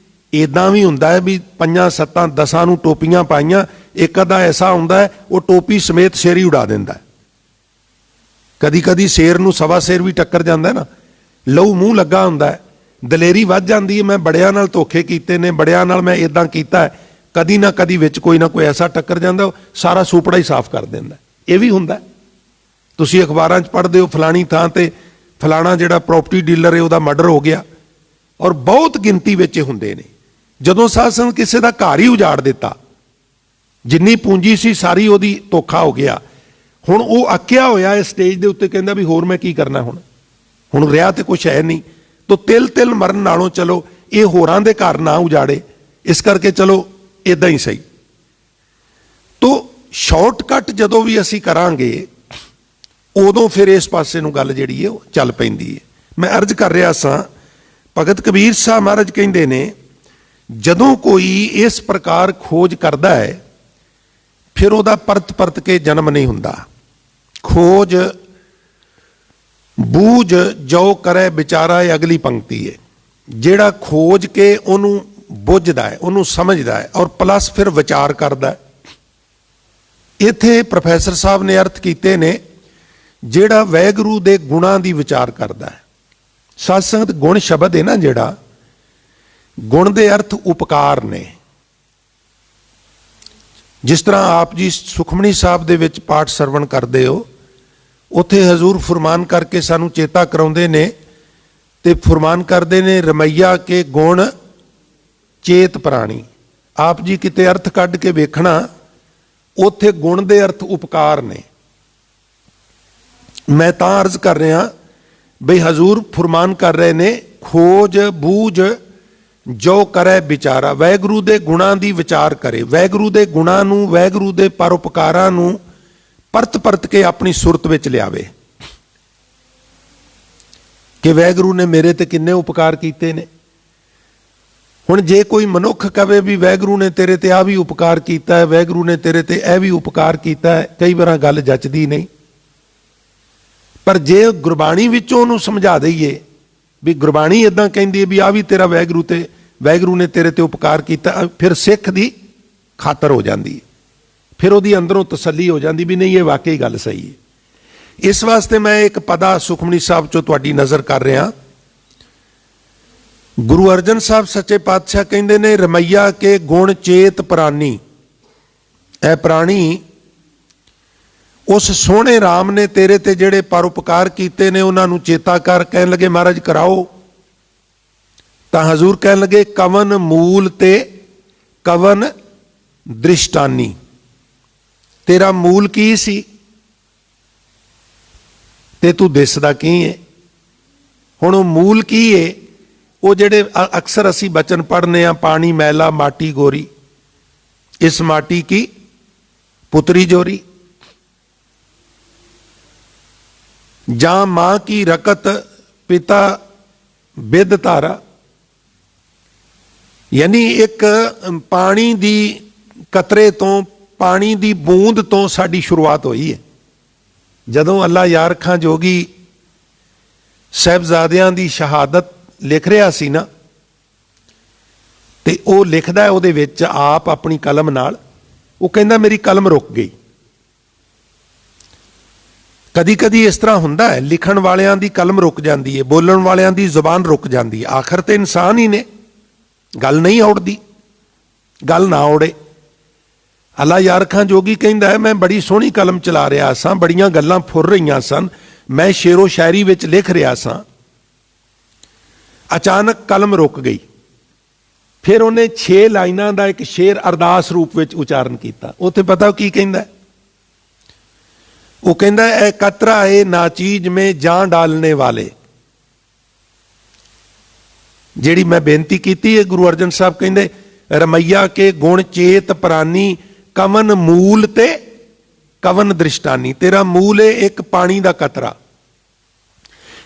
ਇੱਦਾਂ ਵੀ ਹੁੰਦਾ ਹੈ ਵੀ 5-7-10 ਨੂੰ ਟੋਪੀਆਂ ਪਾਈਆਂ, ਇੱਕ ਅੱਧਾ ਐਸਾ ਹੁੰਦਾ ਹੈ ਉਹ ਟੋਪੀ ਸਮੇਤ ਸਿਰ ਹੀ ਉਡਾ ਦਿੰਦਾ। ਕਦੀ ਕਦੀ ਸ਼ੇਰ ਨੂੰ ਸਵਾ ਸ਼ੇਰ ਵੀ ਟੱਕਰ ਜਾਂਦਾ ਨਾ, ਲਹੂ ਮੂੰਹ ਲੱਗਾ ਹੁੰਦਾ, ਦਲੇਰੀ ਵੱਧ ਜਾਂਦੀ ਹੈ। ਮੈਂ ਬੜਿਆਂ ਨਾਲ ਧੋਖੇ ਕੀਤੇ ਨੇ, ਬੜਿਆਂ ਨਾਲ ਮੈਂ ਇੱਦਾਂ ਕੀਤਾ, ਕਦੀ ਨਾ ਕਦੀ ਵਿੱਚ ਕੋਈ ਨਾ ਕੋਈ ਐਸਾ ਟੱਕਰ ਜਾਂਦਾ, ਸਾਰਾ ਸੂਪੜਾ ਹੀ ਸਾਫ਼ ਕਰ ਦਿੰਦਾ। ਇਹ ਵੀ ਹੁੰਦਾ। ਤੁਸੀਂ ਅਖਬਾਰਾਂ 'ਚ ਪੜ੍ਹਦੇ ਹੋ ਫਲਾਣੀ ਥਾਂ ਤੇ ਫਲਾਣਾ ਜਿਹੜਾ ਪ੍ਰੋਪਰਟੀ ਡੀਲਰ ਹੈ ਉਹਦਾ ਮਰਡਰ ਹੋ ਗਿਆ, ਔਰ ਬਹੁਤ ਗਿਣਤੀ ਵਿੱਚ ਹੁੰਦੇ ਨੇ। ਜਦੋਂ ਸਾਧ ਸੰਗਤ ਕਿਸੇ ਦਾ ਘਰ ਹੀ ਉਜਾੜ ਦਿੱਤਾ, ਜਿੰਨੀ ਪੂੰਜੀ ਸੀ ਸਾਰੀ ਉਹਦੀ ਧੋਖਾ ਹੋ ਗਿਆ। ਹੁਣ ਉਹ ਅੱਕਿਆ ਹੋਇਆ ਇਸ ਸਟੇਜ ਦੇ ਉੱਤੇ, ਕਹਿੰਦਾ ਵੀ ਹੋਰ ਮੈਂ ਕੀ ਕਰਨਾ, ਹੁਣ ਰਿਹਾ ਤੇ ਕੁਛ ਹੈ ਨਹੀਂ। ਤੋ ਤਿਲ ਮਰਨ ਨਾਲੋਂ ਚਲੋ ਇਹ ਹੋਰਾਂ ਦੇ ਘਰ ਨਾ ਉਜਾੜੇ, ਇਸ ਕਰਕੇ ਚਲੋ ਇਦਾਂ ਹੀ ਸਹੀ। ਤੋ ਸ਼ਾਰਟਕਟ ਜਦੋਂ ਵੀ ਅਸੀਂ ਕਰਾਂਗੇ ਉਦੋਂ ਫਿਰ ਇਸ ਪਾਸੇ ਨੂੰ ਗੱਲ ਜਿਹੜੀ ਹੈ ਉਹ ਚੱਲ ਪੈਂਦੀ ਹੈ। ਮੈਂ ਅਰਜ਼ ਕਰ ਰਿਹਾ ਸਾਂ, ਭਗਤ ਕਬੀਰ ਸਾਹਿਬ ਮਹਾਰਾਜ ਕਹਿੰਦੇ ਨੇ, ਜਦੋਂ ਕੋਈ ਇਸ ਪ੍ਰਕਾਰ ਖੋਜ ਕਰਦਾ ਹੈ ਫਿਰ ਉਹਦਾ ਪਰਤ ਕੇ ਜਨਮ ਨਹੀਂ ਹੁੰਦਾ। ਖੋਜ ਬੂਝ ਜੋ ਕਰੇ ਵਿਚਾਰਾ, ਇਹ ਅਗਲੀ ਪੰਕਤੀ ਹੈ। ਜਿਹੜਾ ਖੋਜ ਕੇ ਉਹਨੂੰ ਬੁੱਝਦਾ ਹੈ, ਉਹਨੂੰ ਸਮਝਦਾ ਹੈ, ਔਰ ਪਲੱਸ ਫਿਰ ਵਿਚਾਰ ਕਰਦਾ ਹੈ। ਇੱਥੇ ਪ੍ਰੋਫੈਸਰ ਸਾਹਿਬ ਨੇ ਅਰਥ ਕੀਤੇ ਨੇ, ਜਿਹੜਾ ਵਾਹਿਗੁਰੂ ਦੇ ਗੁਣਾਂ ਦੀ ਵਿਚਾਰ ਕਰਦਾ ਹੈ। ਸਤ ਸੰਗਤ ਗੁਣ ਸ਼ਬਦ ਹੈ ਨਾ, ਜਿਹੜਾ ਗੁਣ ਦੇ ਅਰਥ ਉਪਕਾਰ ਨੇ, ਜਿਸ ਤਰ੍ਹਾਂ ਆਪ ਜੀ ਸੁਖਮਨੀ ਸਾਹਿਬ ਦੇ ਵਿੱਚ ਪਾਠ ਸਰਵਣ ਕਰਦੇ ਹੋ, ਉੱਥੇ ਹਜ਼ੂਰ ਫਰਮਾਨ ਕਰਕੇ ਸਾਨੂੰ ਚੇਤਾ ਕਰਾਉਂਦੇ ਨੇ ਤੇ ਫਰਮਾਨ ਕਰਦੇ ਨੇ, ਰਮਈਆ ਕੇ ਗੁਣ ਚੇਤ ਪ੍ਰਾਣੀ। ਆਪ ਜੀ ਕਿਤੇ ਅਰਥ ਕੱਢ ਕੇ ਵੇਖਣਾ, ਉੱਥੇ ਗੁਣ ਦੇ ਅਰਥ ਉਪਕਾਰ ਨੇ। ਮੈਂ ਤਾਂ ਅਰਜ਼ ਕਰ ਰਿਹਾ ਬਈ ਹਜ਼ੂਰ ਫਰਮਾਨ ਕਰ ਰਹੇ ਨੇ, ਖੋਜ ਬੂਝ ਜੋ ਕਰੇ ਵਿਚਾਰਾ। ਵਾਹਿਗੁਰੂ ਦੇ ਗੁਣਾਂ ਦੀ ਵਿਚਾਰ ਕਰੇ, ਵਾਹਿਗੁਰੂ ਦੇ ਗੁਣਾਂ ਨੂੰ, ਵਾਹਿਗੁਰੂ ਦੇ ਪਰਉਪਕਾਰਾਂ ਨੂੰ ਪਰਤ ਪਰਤ ਕੇ ਆਪਣੀ ਸੁਰਤ ਵਿੱਚ ਲਿਆਵੇ ਕਿ ਵਾਹਿਗੁਰੂ ਨੇ ਮੇਰੇ ਤੇ ਕਿੰਨੇ ਉਪਕਾਰ ਕੀਤੇ ਨੇ। ਹੁਣ ਜੇ ਕੋਈ ਮਨੁੱਖ ਕਵੇ ਵੀ ਵਾਹਿਗੁਰੂ ਨੇ ਤੇਰੇ ਤੇ ਆ ਵੀ ਉਪਕਾਰ ਕੀਤਾ ਹੈ, ਵਾਹਿਗੁਰੂ ਨੇ ਤੇਰੇ ਤੇ ਇਹ ਵੀ ਉਪਕਾਰ ਕੀਤਾ ਹੈ, ਕਈ ਵਾਰਾਂ ਗੱਲ ਜੱਚਦੀ ਨਹੀਂ। ਪਰ ਜੇ ਗੁਰਬਾਣੀ ਵਿੱਚੋਂ ਉਹਨੂੰ ਸਮਝਾ ਦਈਏ ਵੀ ਗੁਰਬਾਣੀ ਇਦਾਂ ਕਹਿੰਦੀ ਹੈ ਵੀ ਆ ਵੀ ਤੇਰਾ ਵਾਹਿਗੁਰੂ ਨੇ ਤੇਰੇ ਤੇ ਉਪਕਾਰ ਕੀਤਾ, ਫਿਰ ਸਿੱਖ ਦੀ ਖਾਤਰ ਹੋ ਜਾਂਦੀ ਹੈ, ਫਿਰ ਉਹਦੀ ਅੰਦਰੋਂ ਤਸੱਲੀ ਹੋ ਜਾਂਦੀ ਵੀ ਨਹੀਂ, ਇਹ ਵਾਕਈ ਗੱਲ ਸਹੀ ਹੈ। ਇਸ ਵਾਸਤੇ ਮੈਂ ਇੱਕ ਪਦਾ ਸੁਖਮਨੀ ਸਾਹਿਬ ਚੋਂ ਤੁਹਾਡੀ ਨਜ਼ਰ ਕਰ ਰਿਹਾ। ਗੁਰੂ ਅਰਜਨ ਸਾਹਿਬ ਸੱਚੇ ਪਾਤਸ਼ਾਹ ਕਹਿੰਦੇ ਨੇ, ਰਮਈਆ ਕੇ ਗੁਣ ਚੇਤ ਪ੍ਰਾਨੀ। ਇਹ ਪ੍ਰਾਣੀ ਉਸ ਸੋਹਣੇ ਰਾਮ ਨੇ ਤੇਰੇ ਤੇ ਜਿਹੜੇ ਪਰਉਪਕਾਰ ਕੀਤੇ ਨੇ ਉਹਨਾਂ ਨੂੰ ਚੇਤਾ ਕਰ। ਕਹਿਣ ਲੱਗੇ ਮਹਾਰਾਜ ਕਰਾਓ, ਤਾਂ ਹਜ਼ੂਰ ਕਹਿਣ ਲੱਗੇ, ਕਵਨ ਮੂਲ ਤੇ ਕਵਨ ਦ੍ਰਿਸ਼ਟਾਨੀ। ਤੇਰਾ ਮੂਲ ਕੀ ਸੀ ਤੇ ਤੂੰ ਦਿਸਦਾ ਕੀ ਹੈ। ਹੁਣ ਉਹ ਮੂਲ ਕੀ ਹੈ? ਉਹ ਜਿਹੜੇ ਅਕਸਰ ਅਸੀਂ ਬਚਨ ਪੜ੍ਹਨੇ ਆ, ਪਾਣੀ ਮੈਲਾ ਮਾਟੀ ਗੋਰੀ, ਇਸ ਮਾਟੀ ਕੀ ਪੁਤਰੀ ਜੋਰੀ, ਜਾਂ ਮਾਂ ਕੀ ਰਕਤ ਪਿਤਾ ਬਿਦ ਧਾਰਾ। ਯਾਨੀ ਇੱਕ ਪਾਣੀ ਦੀ ਕਤਰੇ ਤੋਂ, ਪਾਣੀ ਦੀ ਬੂੰਦ ਤੋਂ ਸਾਡੀ ਸ਼ੁਰੂਆਤ ਹੋਈ ਹੈ। ਜਦੋਂ ਅੱਲਾ ਯਾਰ ਖਾਂ ਜੋਗੀ ਸਾਹਿਬਜ਼ਾਦਿਆਂ ਦੀ ਸ਼ਹਾਦਤ ਲਿਖ ਰਿਹਾ ਸੀ ਨਾ, ਤੇ ਉਹ ਲਿਖਦਾ ਉਹਦੇ ਵਿੱਚ ਆਪ ਆਪਣੀ ਕਲਮ ਨਾਲ, ਉਹ ਕਹਿੰਦਾ ਮੇਰੀ ਕਲਮ ਰੁਕ ਗਈ। ਕਦੀ ਕਦੀ ਇਸ ਤਰ੍ਹਾਂ ਹੁੰਦਾ ਹੈ, ਲਿਖਣ ਵਾਲਿਆਂ ਦੀ ਕਲਮ ਰੁਕ ਜਾਂਦੀ ਹੈ, ਬੋਲਣ ਵਾਲਿਆਂ ਦੀ ਜ਼ੁਬਾਨ ਰੁਕ ਜਾਂਦੀ ਹੈ। ਆਖਰ ਤੇ ਇਨਸਾਨ ਹੀ ਨੇ, ਗੱਲ ਨਹੀਂ ਔੜਦੀ, ਗੱਲ ਨਾ ਔੜੇ। ਅੱਲਾ ਯਾਰ ਖਾਂ ਜੋਗੀ ਕਹਿੰਦਾ ਹੈ, ਮੈਂ ਬੜੀ ਸੋਹਣੀ ਕਲਮ ਚਲਾ ਰਿਹਾ ਸਾਂ, ਬੜੀਆਂ ਗੱਲਾਂ ਫੁਰ ਰਹੀਆਂ ਸਨ, ਮੈਂ ਸ਼ੇਰੋ ਸ਼ਾਇਰੀ ਵਿੱਚ ਲਿਖ ਰਿਹਾ ਸਾਂ, ਅਚਾਨਕ ਕਲਮ ਰੁਕ ਗਈ। ਫਿਰ ਉਹਨੇ 6 ਲਾਈਨਾਂ ਦਾ ਇੱਕ ਸ਼ੇਰ ਅਰਦਾਸ ਰੂਪ ਵਿੱਚ ਉਚਾਰਨ ਕੀਤਾ। ਉੱਥੇ ਪਤਾ ਕੀ ਕਹਿੰਦਾ? ਉਹ ਕਹਿੰਦਾ, ਇਹ ਕਤਰਾ ਏ ਨਾਚੀਜ਼ ਮੇਂ ਜਾਨ ਡਾਲਨੇ ਵਾਲੇ। ਜਿਹੜੀ ਮੈਂ ਬੇਨਤੀ ਕੀਤੀ ਹੈ, ਗੁਰੂ ਅਰਜਨ ਸਾਹਿਬ ਕਹਿੰਦੇ, ਰਮਈਆ ਕੇ ਗੁਣ ਚੇਤ ਪ੍ਰਾਨੀ, ਕਵਨ ਮੂਲ ਤੇ ਕਵਨ ਦ੍ਰਿਸ਼ਟਾਨੀ। ਤੇਰਾ ਮੂਲ ਹੈ ਇੱਕ ਪਾਣੀ ਦਾ ਕਤਰਾ,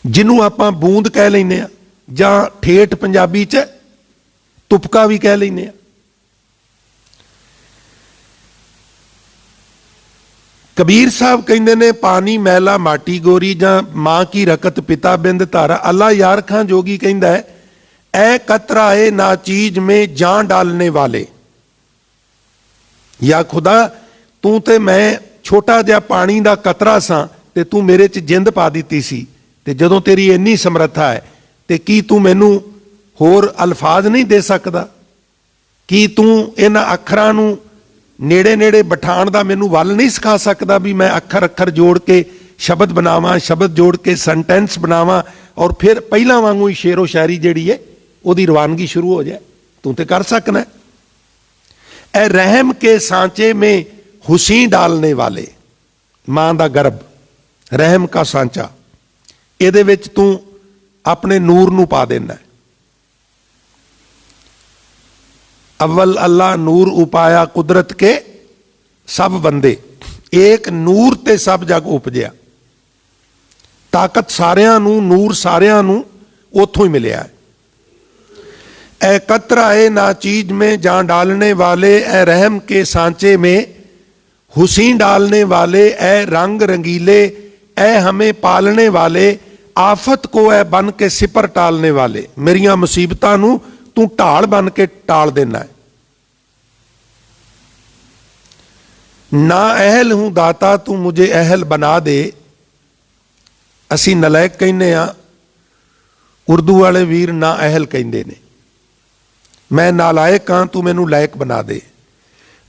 ਜਿਹਨੂੰ ਆਪਾਂ ਬੂੰਦ ਕਹਿ ਲੈਂਦੇ ਆ, ਜਾਂ ਠੇਠ ਪੰਜਾਬੀ 'ਚ ਤੁਪਕਾ ਵੀ ਕਹਿ ਲੈਂਦੇ ਆ। ਕਬੀਰ ਸਾਹਿਬ ਕਹਿੰਦੇ ਨੇ, ਪਾਣੀ ਮੈਲਾ ਮਾਟੀ ਗੋਰੀ, ਜਾਂ ਮਾਂ ਕੀ ਰਕਤ ਪਿਤਾ ਬਿੰਦ ਧਾਰਾ। ਅੱਲਾ ਯਾਰ ਖਾਂ ਜੋਗੀ ਕਹਿੰਦਾ ਹੈ, ਐ ਕਤਰਾ ਏ ਨਾਚੀਜ਼ ਮੇਂ ਜਾਨ ਡਾਲਨੇ ਵਾਲੇ। ਯਾ ਖੁਦਾ, ਤੂੰ ਤੇ ਮੈਂ ਛੋਟਾ ਜਿਹਾ ਪਾਣੀ ਦਾ ਕਤਰਾ ਸਾਂ, ਤੇ ਤੂੰ ਮੇਰੇ 'ਚ ਜਿੰਦ ਪਾ ਦਿੱਤੀ ਸੀ। ਤੇ ਜਦੋਂ ਤੇਰੀ ਇੰਨੀ ਸਮਰੱਥਾ ਹੈ, ਤੇ ਕੀ ਤੂੰ ਮੈਨੂੰ ਹੋਰ ਅਲਫਾਜ਼ ਨਹੀਂ ਦੇ ਸਕਦਾ? ਕੀ ਤੂੰ ਇਹਨਾਂ ਅੱਖਰਾਂ ਨੂੰ ਨੇੜੇ ਨੇੜੇ ਬਿਠਾਉਣ ਦਾ ਮੈਨੂੰ ਵੱਲ ਨਹੀਂ ਸਿਖਾ ਸਕਦਾ ਵੀ ਮੈਂ ਅੱਖਰ ਅੱਖਰ ਜੋੜ ਕੇ ਸ਼ਬਦ ਬਣਾਵਾਂ, ਸ਼ਬਦ ਜੋੜ ਕੇ ਸੈਂਟੈਂਸ ਬਣਾਵਾਂ, ਔਰ ਫਿਰ ਪਹਿਲਾਂ ਵਾਂਗੂ ਹੀ ਸ਼ੇਰੋ ਸ਼ਾਇਰੀ ਜਿਹੜੀ ਹੈ ਉਹਦੀ ਰਵਾਨਗੀ ਸ਼ੁਰੂ ਹੋ ਜਾਏ? ਤੂੰ ਤੇ ਕਰ ਸਕਣਾ। ਐ ਰਹਿਮ ਕੇ ਸਾਂਚੇ ਮੇਂ ਹੁਸੀ ਡਾਲਨੇ ਵਾਲੇ। ਮਾਂ ਦਾ ਗਰਭ, ਰਹਿਮ ਕਾ ਸਾਂਚਾ, ਇਹਦੇ ਵਿੱਚ ਤੂੰ ਆਪਣੇ ਨੂਰ ਨੂੰ ਪਾ ਦੇਣਾ। अव्वल अल्लाह नूर उपाया कुदरत के सब बंदे। एक नूर ते सब जग उपजिया। ताकत सारियां नूं, नूर सारियां नूं उथों ही मिलिया है। ए कतरा ए ना चीज में जान डालने वाले, ए रहम के सांचे में हुसीन डालने वाले, ए रंग रंगीले, ए हमें पालने वाले, आफत को ए बन के सिपर टालने वाले। मेरियां मुसीबतां नूं तू ढाल बन के टाल देना है। ना अहल हूं दाता तू मुझे अहल बना दे। असी नलायक कहने आ, उर्दू वाले वीर ना अहल कहते ने। मैं नालायक हाँ, तू मैनू लायक बना दे।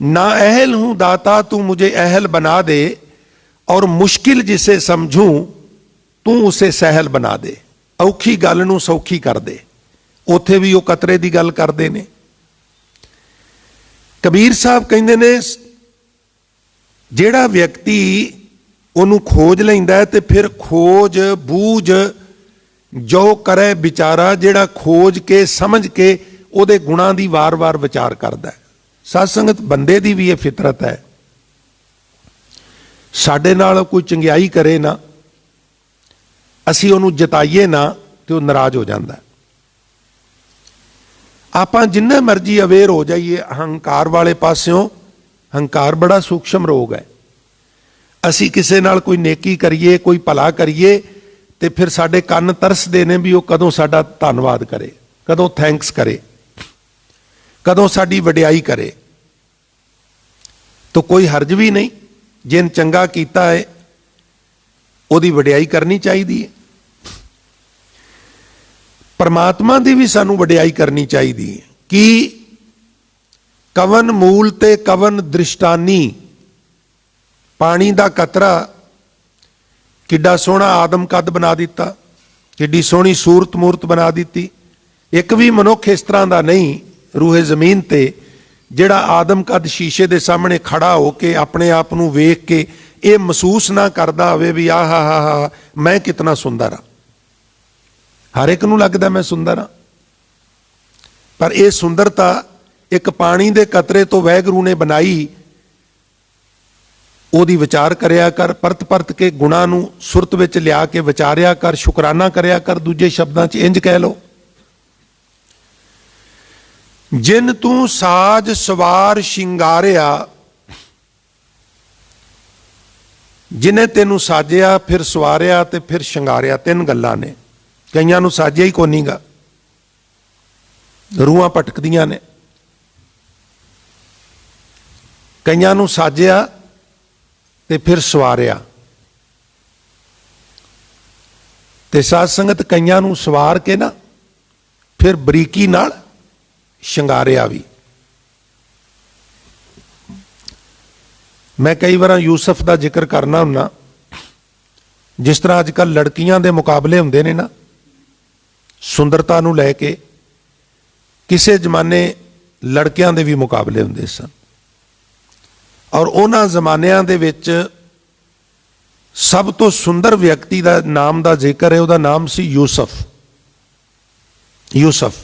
ना अहल हूं दाता तू मुझे अहल बना दे, और मुश्किल जिसे समझूं तू उसे सहल बना दे। औखी गल नूं सौखी कर दे। ਉੱਥੇ ਵੀ ਉਹ ਕਤਰੇ ਦੀ ਗੱਲ ਕਰਦੇ ਨੇ। ਕਬੀਰ ਸਾਹਿਬ ਕਹਿੰਦੇ ਨੇ ਜਿਹੜਾ ਵਿਅਕਤੀ ਉਹਨੂੰ ਖੋਜ ਲੈਂਦਾ ਤੇ ਫਿਰ ਖੋਜ ਬੂਝ ਜੋ ਕਰੇ ਵਿਚਾਰਾ, ਜਿਹੜਾ ਖੋਜ ਕੇ ਸਮਝ ਕੇ ਉਹਦੇ ਗੁਣਾਂ ਦੀ ਵਾਰ-ਵਾਰ ਵਿਚਾਰ ਕਰਦਾ ਹੈ। ਸਾਧ ਸੰਗਤ, ਬੰਦੇ ਦੀ ਵੀ ਇਹ ਫਿਤਰਤ ਹੈ। ਸਾਡੇ ਨਾਲ ਕੋਈ ਚੰਗਿਆਈ ਕਰੇ ਨਾ, ਅਸੀਂ ਉਹਨੂੰ ਜਤਾਈਏ ਨਾ ਤੇ ਉਹ ਨਾਰਾਜ਼ ਹੋ ਜਾਂਦਾ। ਆਪਾਂ ਜਿੰਨੇ ਮਰਜ਼ੀ ਅਵੇਅਰ ਹੋ ਜਾਈਏ ਹੰਕਾਰ ਵਾਲੇ ਪਾਸਿਓਂ, ਹੰਕਾਰ ਬੜਾ ਸੂਖਸ਼ਮ ਰੋਗ ਹੈ। ਅਸੀਂ ਕਿਸੇ ਨਾਲ ਕੋਈ ਨੇਕੀ ਕਰੀਏ, ਕੋਈ ਭਲਾ ਕਰੀਏ ਤੇ ਫਿਰ ਸਾਡੇ ਕੰਨ ਤਰਸਦੇ ਨੇ ਵੀ ਉਹ ਕਦੋਂ ਸਾਡਾ ਧੰਨਵਾਦ ਕਰੇ, ਕਦੋਂ ਥੈਂਕਸ ਕਰੇ, ਕਦੋਂ ਸਾਡੀ ਵਡਿਆਈ ਕਰੇ। ਤਾਂ ਕੋਈ ਹਰਜ ਵੀ ਨਹੀਂ, ਜਿਨ ਚੰਗਾ ਕੀਤਾ ਹੈ ਉਹਦੀ ਵਡਿਆਈ ਕਰਨੀ ਚਾਹੀਦੀ ਹੈ। ਪਰਮਾਤਮਾ ਦੀ ਵੀ ਸਾਨੂੰ ਵਡਿਆਈ ਕਰਨੀ ਚਾਹੀਦੀ ਹੈ ਕਿ ਕਵਨ ਮੂਲ ਤੇ ਕਵਨ ਦ੍ਰਿਸ਼ਟਾਨੀ। ਪਾਣੀ ਦਾ ਕਤਰਾ ਕਿੱਡਾ ਸੋਹਣਾ ਆਦਮ ਕੱਦ ਬਣਾ ਦਿੱਤਾ, ਕਿੱਡੀ ਸੋਹਣੀ ਸੂਰਤ ਮੂਰਤ ਬਣਾ ਦਿੱਤੀ। ਇੱਕ ਵੀ ਮਨੁੱਖ ਇਸ ਤਰ੍ਹਾਂ ਦਾ ਨਹੀਂ ਰੂਹੇ ਜ਼ਮੀਨ ਤੇ ਜਿਹੜਾ ਆਦਮ ਕੱਦ ਸ਼ੀਸ਼ੇ ਦੇ ਸਾਹਮਣੇ ਖੜਾ ਹੋ ਕੇ ਆਪਣੇ ਆਪ ਨੂੰ ਵੇਖ ਕੇ ਇਹ ਮਹਿਸੂਸ ਨਾ ਕਰਦਾ ਹੋਵੇ ਵੀ ਆਹ ਹਾ ਮੈਂ ਕਿਤਨਾ ਸੁੰਦਰ ਹਾਂ। ਹਰ ਇੱਕ ਨੂੰ ਲੱਗਦਾ ਮੈਂ ਸੁੰਦਰ ਹਾਂ, ਪਰ ਇਹ ਸੁੰਦਰਤਾ ਇੱਕ ਪਾਣੀ ਦੇ ਕਤਰੇ ਤੋਂ ਵਾਹਿਗੁਰੂ ਨੇ ਬਣਾਈ। ਉਹਦੀ ਵਿਚਾਰ ਕਰਿਆ ਕਰ, ਪਰਤ ਪਰਤ ਕੇ ਗੁਣਾਂ ਨੂੰ ਸੁਰਤ ਵਿੱਚ ਲਿਆ ਕੇ ਵਿਚਾਰਿਆ ਕਰ, ਸ਼ੁਕਰਾਨਾ ਕਰਿਆ ਕਰ। ਦੂਜੇ ਸ਼ਬਦਾਂ 'ਚ ਇੰਜ ਕਹਿ ਲਓ, ਜਿਨ ਤੂੰ ਸਾਜ ਸਵਾਰ ਸ਼ਿੰਗਾਰਿਆ, ਜਿਨੇ ਤੈਨੂੰ ਸਾਜਿਆ ਫਿਰ ਸਵਾਰਿਆ ਤੇ ਫਿਰ ਸ਼ਿੰਗਾਰਿਆ। ਤਿੰਨ ਗੱਲਾਂ ਨੇ। ਕਈਆਂ ਨੂੰ ਸਾਜਿਆ ਹੀ ਕੋਈ ਨਹੀਂਗਾ, ਰੂਹਾਂ ਭਟਕਦੀਆਂ ਨੇ। ਕਈਆਂ ਨੂੰ ਸਾਜਿਆ ਤੇ ਫਿਰ ਸਵਾਰਿਆ, ਤੇ ਸਾਧ ਸੰਗਤ ਕਈਆਂ ਨੂੰ ਸਵਾਰ ਕੇ ਨਾ ਫਿਰ ਬਰੀਕੀ ਨਾਲ ਸ਼ਿੰਗਾਰਿਆ ਵੀ। ਮੈਂ ਕਈ ਵਾਰ ਯੂਸਫ ਦਾ ਜ਼ਿਕਰ ਕਰਨਾ ਹੁੰਦਾ। ਜਿਸ ਤਰ੍ਹਾਂ ਅੱਜ ਕੱਲ੍ਹ ਲੜਕੀਆਂ ਦੇ ਮੁਕਾਬਲੇ ਹੁੰਦੇ ਨੇ ਨਾ ਸੁੰਦਰਤਾ ਨੂੰ ਲੈ ਕੇ, ਕਿਸੇ ਜ਼ਮਾਨੇ ਲੜਕਿਆਂ ਦੇ ਵੀ ਮੁਕਾਬਲੇ ਹੁੰਦੇ ਸਨ। ਔਰ ਉਹਨਾਂ ਜ਼ਮਾਨਿਆਂ ਦੇ ਵਿੱਚ ਸਭ ਤੋਂ ਸੁੰਦਰ ਵਿਅਕਤੀ ਦਾ ਨਾਮ ਦਾ ਜ਼ਿਕਰ ਹੈ, ਉਹਦਾ ਨਾਮ ਸੀ ਯੂਸਫ। ਯੂਸਫ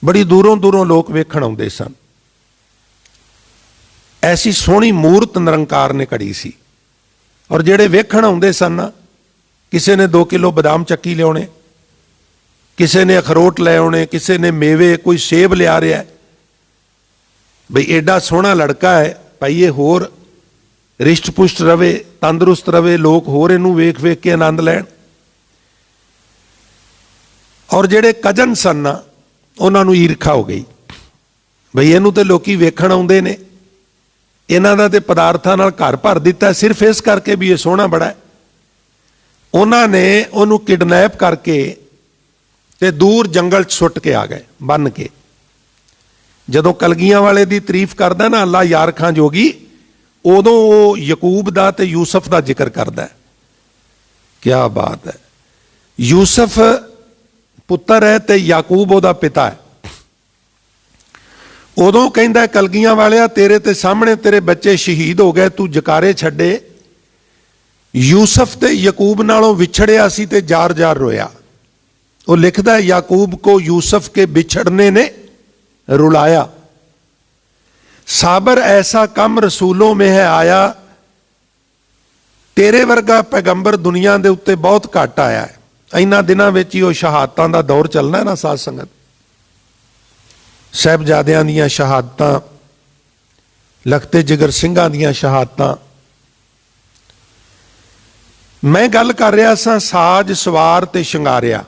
ਬੜੀ ਦੂਰੋਂ ਦੂਰੋਂ ਲੋਕ ਵੇਖਣ ਆਉਂਦੇ ਸਨ। ਐਸੀ ਸੋਹਣੀ ਮੂਰਤ ਨਿਰੰਕਾਰ ਨੇ ਘੜੀ ਸੀ। ਔਰ ਜਿਹੜੇ ਵੇਖਣ ਆਉਂਦੇ ਸਨ ਨਾ, ਕਿਸੇ ਨੇ 2 ਕਿਲੋ ਬਦਾਮ ਚੱਕੀ ਲਿਆਉਣੇ, ਕਿਸੇ ਨੇ ਅਖਰੋਟ ਲੈ ਆਉਣੇ, ਕਿਸੇ ਨੇ ਮੇਵੇ, ਕੋਈ ਸੇਬ ਲਿਆ ਰਿਹਾ ਬਈ ਐਡਾ ਸੋਹਣਾ ਲੜਕਾ ਹੈ ਭਾਈ, ਇਹ ਹੋਰ ਰਿਸ਼ਟ ਪੁਸ਼ਟ ਰਵੇ, ਤੰਦਰੁਸਤ ਰਵੇ, ਲੋਕ ਹੋਰ ਇਹਨੂੰ ਵੇਖ ਵੇਖ ਕੇ ਆਨੰਦ ਲੈਣ। ਔਰ ਜਿਹੜੇ ਕਜਨ ਸਨ ਨਾ, ਉਹਨਾਂ ਨੂੰ ਈਰਖਾ ਹੋ ਗਈ ਬਈ ਇਹਨੂੰ ਤੇ ਲੋਕੀ ਵੇਖਣ ਆਉਂਦੇ ਨੇ, ਇਹਨਾਂ ਦਾ ਤੇ ਪਦਾਰਥਾਂ ਨਾਲ ਘਰ ਭਰ ਦਿੱਤਾ ਸਿਰਫ ਇਸ ਕਰਕੇ ਵੀ ਇਹ ਸੋਹਣਾ ਬੜਾ ਹੈ। ਉਹਨਾਂ ਨੇ ਉਹਨੂੰ ਕਿਡਨੈਪ ਕਰਕੇ ਤੇ ਦੂਰ ਜੰਗਲ 'ਚ ਸੁੱਟ ਕੇ ਆ ਗਏ ਬੰਨ ਕੇ। ਜਦੋਂ ਕਲਗੀਆਂ ਵਾਲੇ ਦੀ ਤਾਰੀਫ ਕਰਦਾ ਨਾ ਅੱਲਾ ਯਾਰ ਖਾਂ ਜੋਗੀ, ਉਦੋਂ ਉਹ ਯਕੂਬ ਦਾ ਤੇ ਯੂਸਫ ਦਾ ਜ਼ਿਕਰ ਕਰਦਾ। ਕਿਆ ਬਾਤ ਹੈ। ਯੂਸਫ ਪੁੱਤਰ ਹੈ ਤੇ ਯਾਕੂਬ ਉਹਦਾ ਪਿਤਾ ਹੈ। ਉਦੋਂ ਕਹਿੰਦਾ ਕਲਗੀਆਂ ਵਾਲਿਆ ਤੇਰੇ ਤੇ ਸਾਹਮਣੇ ਤੇਰੇ ਬੱਚੇ ਸ਼ਹੀਦ ਹੋ ਗਏ, ਤੂੰ ਜਕਾਰੇ ਛੱਡੇ। ਯੂਸਫ ਤੇ ਯਾਕੂਬ ਨਾਲੋਂ ਵਿਛੜਿਆ ਸੀ ਤੇ ਜ਼ਾਰ ਜ਼ਾਰ ਰੋਇਆ। ਉਹ ਲਿਖਦਾ याकूब को यूसुफ के बिछड़ने ने रुलाया, साबर ऐसा कम रसूलों में है आया। तेरे वर्गा पैगंबर दुनिया के उत्ते बहुत घट आया है। इन्हां दिनां विच ही शहादतां दा दौर चलना है ना साध संगत। साहिबजादियां दीयां शहादतां, लखते जिगर सिंघां दीयां शहादतां। मैं गल कर रहा सां साज सवार ते शंगारिया।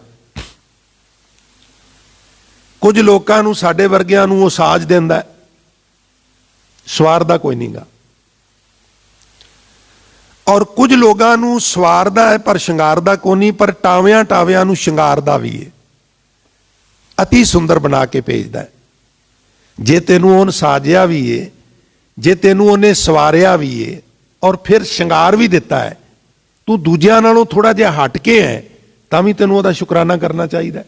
कुछ लोगों नूं साडे वर्गियां नूं वो साज दिंदा है, सवारदा कोई नहीं गा। और कुछ लोगों नूं सवारदा है पर शंगारदा कोई नहीं, पर टावियां टावियां नूं शंगारदा भी है, अति सुंदर बना के भेजदा है। जे तेनू उन साजिया भी है, जे तेनू उन्हें सवारिया भी है और फिर श्रृंगार भी दिता है, तू दूजिया नालों थोड़ा जिहा हट के है, तां भी तेनू उहदा शुकराना करना चाहिए।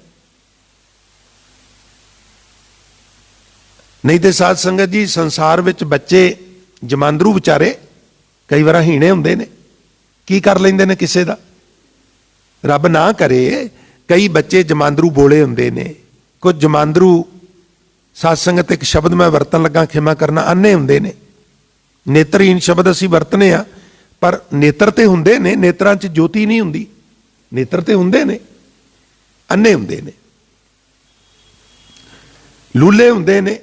नहीं तो साध संगत जी, संसार विच बच्चे जमांदरू विचारे कई बार हीणे हुंदे ने, की कर लैंदे ने किसे दा, रब ना करे कई बच्चे जमांदरू बोले हुंदे ने। कुछ जमांदरू साध संगत एक शब्द मैं वरतन लगा, खिमा करना, अन्ने हुंदे ने। नेत्रहीन शब्द असीं वरतने आ, पर नेत्र ते हुंदे ने, नेत्रां च ज्योति नहीं हुंदी, नेत्र ते हुंदे ने, अन्ने हुंदे ने, लूले हुंदे ने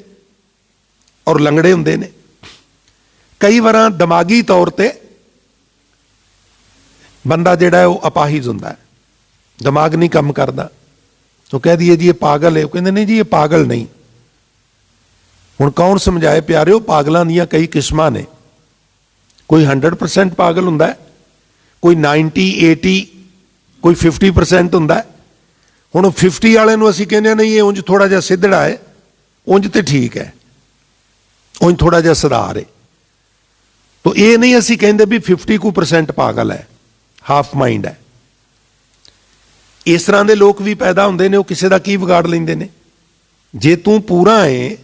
और लंगड़े हुंदे ने। कई बार दिमागी तौर पर बंदा जिहड़ा है वो अपाहिज हुंदा है, दिमाग नहीं काम करता, तो कह दिए जी ये पागल है, वो कहते नहीं जी ये पागल नहीं। हुण कौन समझाए प्यारिओ, पागलों दीयां कई किस्मां ने, कोई 100% पागल हुंदा है, कोई 90, 80, कोई 50% हुंदा है। हुण 50 वाले नूं असीं कहने नहीं ये उंज थोड़ा जिहा सिद्धड़ा है, उंज ते ठीक है, उंज थोड़ा जिहा सुधार है, तो ये नहीं असीं कहंदे भी 50% पागल है, हाफ माइंड है। इस तरह के लोग भी पैदा होंदे ने, वो किसी का की विगाड़ लेंदे ने। जे तू पूरा है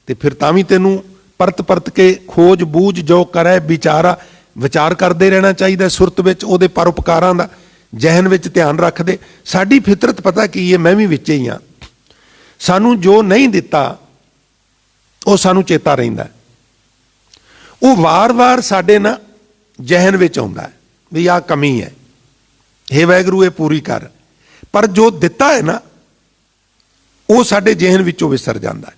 तो फिर तां तेनू परत परत के खोज बूझ जो करे विचारा विचार करते रहना चाहिए, सुरत विच उहदे परोपकारां दा जहन विच ध्यान रखदे। साडी फितरत पता की है, मैं भी विच ही हाँ, सानू जो नहीं दिता वो सानू चेता रहिंदा, वो वार वार साडे ना जहन विच आउंदा है भी आह कमी है, हे वाहिगुरू ये पूरी कर। पर जो दिता है ना वो साडे जहन विचों विसर जाता है।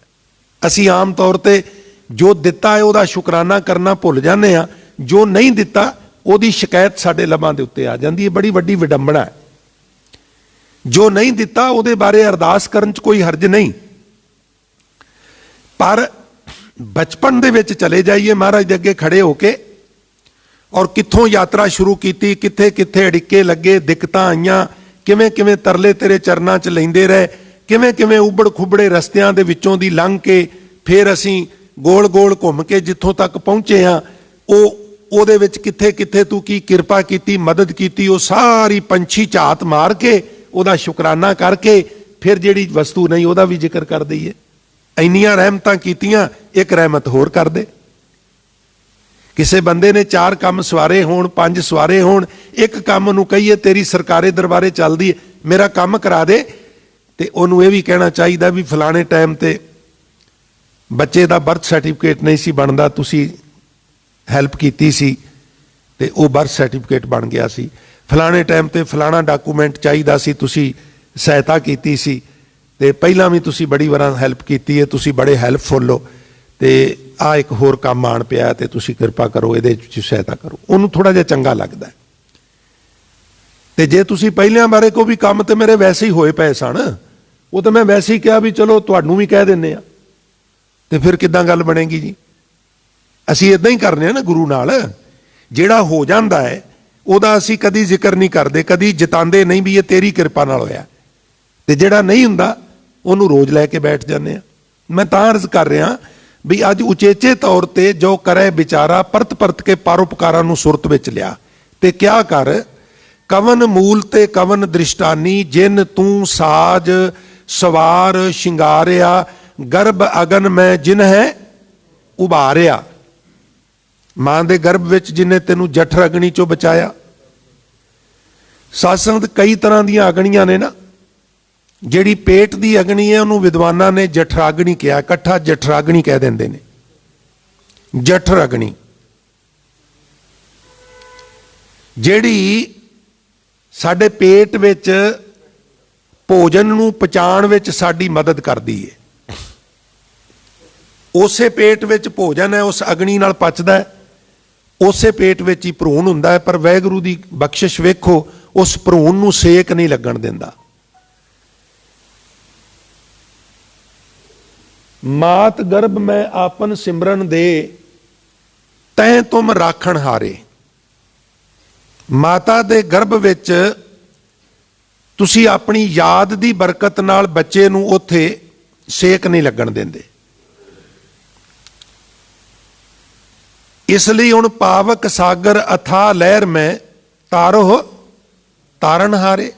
असी आम तौर पर जो दिता है वह शुकराना करना भुल जाते हैं, जो नहीं दिता वही शिकायत साडे लबां दे उत्ते आ जाती है। बड़ी वड्डी विडंबना है। जो नहीं दिता वो बारे अरदास करन च कोई हर्ज नहीं, पर बचपन दे विच चले जाइए महाराज दे अगे खड़े होके, और कित्थों यात्रा शुरू की, कित्थे कित्थे अड़िके लगे, दिक्कतां आईयां, किवें किवें तरले तेरे चरनां च लैंदे रहे, किवें किवें उबड़ खुबड़े रस्तियां दे विचों दी लंघ के फिर असीं गोल गोल घुम के जिथों तक पहुंचे हाँ, ਉਹਦੇ ਵਿੱਚ ਕਿੱਥੇ ਕਿੱਥੇ ਤੂੰ ਕੀ ਕਿਰਪਾ ਕੀਤੀ, ਮਦਦ ਕੀਤੀ, ਉਹ ਸਾਰੀ ਪੰਛੀ ਝਾਤ ਮਾਰ ਕੇ ਉਹਦਾ ਸ਼ੁਕਰਾਨਾ ਕਰਕੇ ਫਿਰ ਜਿਹੜੀ ਵਸਤੂ ਨਹੀਂ ਉਹਦਾ ਵੀ ਜ਼ਿਕਰ ਕਰ ਦਈਏ। ਇੰਨੀਆਂ ਰਹਿਮਤਾਂ ਕੀਤੀਆਂ, ਇੱਕ ਰਹਿਮਤ ਹੋਰ ਕਰ ਦੇ। ਕਿਸੇ ਬੰਦੇ ਨੇ 4 ਕੰਮ ਸਵਾਰੇ ਹੋਣ, 5 ਸਵਾਰੇ ਹੋਣ, ਇੱਕ ਕੰਮ ਨੂੰ ਕਹੀਏ ਤੇਰੀ ਸਰਕਾਰੇ ਦਰਬਾਰੇ ਚੱਲਦੀ ਹੈ, ਮੇਰਾ ਕੰਮ ਕਰਾ ਦੇ, ਤੇ ਉਹਨੂੰ ਇਹ ਵੀ ਕਹਿਣਾ ਚਾਹੀਦਾ ਵੀ ਫਲਾਣੇ ਟਾਈਮ ਤੇ ਬੱਚੇ ਦਾ ਬਰਥ ਸਰਟੀਫਿਕੇਟ ਨਹੀਂ ਸੀ ਬਣਦਾ, ਤੁਸੀਂ ਹੈਲਪ ਕੀਤੀ ਸੀ ਤੇ ਉਹ ਬਰਥ ਸਰਟੀਫਿਕੇਟ ਬਣ ਗਿਆ ਸੀ। ਫਲਾਣੇ ਟਾਈਮ ਤੇ ਫਲਾਣਾ ਡਾਕੂਮੈਂਟ ਚਾਹੀਦਾ ਸੀ, ਤੁਸੀਂ ਸਹਾਇਤਾ ਕੀਤੀ ਸੀ, ਤੇ ਪਹਿਲਾਂ ਵੀ ਤੁਸੀਂ ਬੜੀ ਵਾਰ ਹੈਲਪ ਕੀਤੀ ਹੈ, ਤੁਸੀਂ ਬੜੇ ਹੈਲਪਫੁਲ ਹੋ, ਤੇ ਆ ਇੱਕ ਹੋਰ ਕੰਮ ਆਣ ਪਿਆ ਤੇ ਤੁਸੀਂ ਕਿਰਪਾ ਕਰੋ ਇਹਦੇ ਵਿੱਚ ਸਹਾਇਤਾ ਕਰੋ। ਉਹਨੂੰ ਥੋੜਾ ਜਿਹਾ ਚੰਗਾ ਲੱਗਦਾ। ਤੇ ਜੇ ਤੁਸੀਂ ਪਹਿਲਿਆਂ ਬਾਰੇ ਕੋਈ ਵੀ ਕੰਮ ਤੇ ਮੇਰੇ ਵੈਸੇ ਹੀ ਹੋਏ ਪਏ ਸਨ, ਉਹ ਤਾਂ ਮੈਂ ਵੈਸੇ ਹੀ ਕਿਹਾ ਵੀ ਚਲੋ ਤੁਹਾਨੂੰ ਵੀ ਕਹਿ ਦਿੰਦੇ ਆ, ਤੇ ਫਿਰ ਕਿੱਦਾਂ ਗੱਲ ਬਣੇਗੀ ਜੀ। ਅਸੀਂ ਇਦਾਂ ਹੀ ਕਰਨੇ ਆ ਨਾ ਗੁਰੂ ਨਾਲ। ਜਿਹੜਾ ਹੋ ਜਾਂਦਾ ਹੈ ਉਹਦਾ ਅਸੀਂ ਕਦੀ ਜ਼ਿਕਰ ਨਹੀਂ ਕਰਦੇ, ਕਦੀ ਜਤਾਉਂਦੇ ਨਹੀਂ ਵੀ ਇਹ ਤੇਰੀ ਕਿਰਪਾ ਨਾਲ ਹੋਇਆ, ਤੇ ਜਿਹੜਾ ਨਹੀਂ ਹੁੰਦਾ ਉਹਨੂੰ ਰੋਜ਼ ਲੈ ਕੇ ਬੈਠ ਜਾਂਦੇ ਆ। ਮੈਂ ਤਾਂ ਅਰਜ਼ ਕਰ ਰਿਹਾ ਵੀ ਅੱਜ ਉਚੇਚੇ ਤੌਰ ਤੇ ਜੋ ਕਰੇ ਵਿਚਾਰਾ ਪਰਤ ਪਰਤ ਕੇ ਪਰਉਪਕਾਰਾਂ ਨੂੰ ਸੁਰਤ ਵਿੱਚ ਲਿਆ, ਤੇ ਕਿਆ ਕਰ ਕਵਨ ਮੂਲ ਤੇ ਕਵਨ ਦ੍ਰਿਸ਼ਟਾਨੀ, ਜਿਨ ਤੂੰ ਸਾਜ ਸਵਾਰ ਸ਼ਿੰਗਾਰਿਆ, ਗਰਭ ਅਗਨ ਮੈਂ ਜਿਨ ਹੈ ਉਭਾਰਿਆ। ਮਾਂ ਦੇ ਗਰਭ ਵਿੱਚ ਜਿਨੇ ਤੈਨੂੰ ਜਠਰ ਅਗਨੀ ਚੋਂ ਬਚਾਇਆ। ਸਾਧ-ਸੰਗਤ ਕਈ ਤਰ੍ਹਾਂ ਦੀਆਂ ਅਗਨੀਆਂ ਨੇ ਨਾ, ਜਿਹੜੀ ਪੇਟ ਦੀ ਅਗਨੀ ਹੈ ਉਹਨੂੰ ਵਿਦਵਾਨਾਂ ਨੇ ਜਠਰਾਗਣੀ ਕਿਹਾ, ਇਕੱਠਾ ਜਠਰਾਗਣੀ ਕਹਿ ਦਿੰਦੇ ਨੇ, ਜਠਰ ਅਗਨੀ। ਜਿਹੜੀ ਸਾਡੇ ਪੇਟ ਵਿੱਚ ਭੋਜਨ ਨੂੰ ਪਚਾਉਣ ਵਿੱਚ ਸਾਡੀ ਮਦਦ ਕਰਦੀ ਹੈ। ਉਸੇ ਪੇਟ ਵਿੱਚ ਭੋਜਨ ਹੈ, ਉਸ ਅਗਨੀ ਨਾਲ ਪਚਦਾ ਹੈ, ਉਸੇ ਪੇਟ ਵਿੱਚ ਹੀ ਭਰੂਣ ਹੁੰਦਾ ਹੈ। ਪਰ ਵਾਹਿਗੁਰੂ ਦੀ ਬਖਸ਼ਿਸ਼ ਵੇਖੋ, ਉਸ ਭਰੂਣ ਨੂੰ ਸੇਕ ਨਹੀਂ ਲੱਗਣ ਦਿੰਦਾ। ਮਾਤ ਗਰਭ ਮੈਂ ਆਪਨ ਸਿਮਰਨ ਦੇ, ਤੈਂ ਤੁਮ ਰਾਖਣ ਹਾਰੇ। ਮਾਤਾ ਦੇ ਗਰਭ ਵਿੱਚ ਤੁਸੀਂ ਆਪਣੀ ਯਾਦ ਦੀ ਬਰਕਤ ਨਾਲ ਬੱਚੇ ਨੂੰ ਉੱਥੇ ਸੇਕ ਨਹੀਂ ਲੱਗਣ ਦਿੰਦੇ। ਇਸ ਲਈ ਹੁਣ ਪਾਵਕ ਸਾਗਰ ਅਥਾ ਲਹਿਰ ਮੈਂ ਤਾਰੋ ਤਾਰਨ ਹਾਰੇ।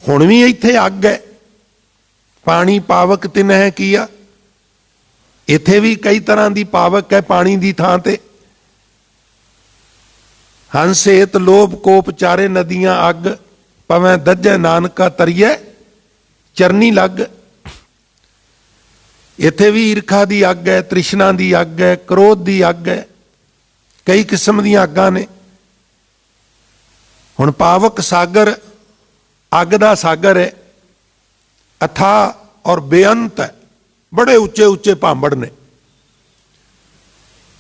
ਹੁਣ ਵੀ ਇੱਥੇ ਅੱਗ ਹੈ, ਪਾਣੀ ਪਾਵਕ ਤਿਨ ਹੈ ਕੀਆ। ਇੱਥੇ ਵੀ ਕਈ ਤਰ੍ਹਾਂ ਦੀ ਪਾਵਕ ਹੈ ਪਾਣੀ ਦੀ ਥਾਂ ਤੇ। ਹੰਸ ਏਤ ਲੋਭ ਕੋਪ ਚਾਰੇ ਨਦੀਆਂ ਅੱਗ, ਪਵੈ ਦੱਜੈ ਨਾਨਕਾ ਤਰੀਐ ਚਰਨੀ ਲੱਗ। ਇੱਥੇ ਵੀ ਈਰਖਾ ਦੀ ਅੱਗ ਹੈ, ਤ੍ਰਿਸ਼ਨਾ ਦੀ ਅੱਗ ਹੈ, ਕ੍ਰੋਧ ਦੀ ਅੱਗ ਹੈ, ਕਈ ਕਿਸਮ ਦੀਆਂ ਅੱਗਾਂ ਨੇ। ਹੁਣ ਪਾਵਕ ਸਾਗਰ ਅੱਗ ਦਾ ਸਾਗਰ ਹੈ, ਅਥਾ ਔਰ ਬੇਅੰਤ ਹੈ, ਬੜੇ ਉੱਚੇ ਉੱਚੇ ਭਾਂਬੜ ਨੇ।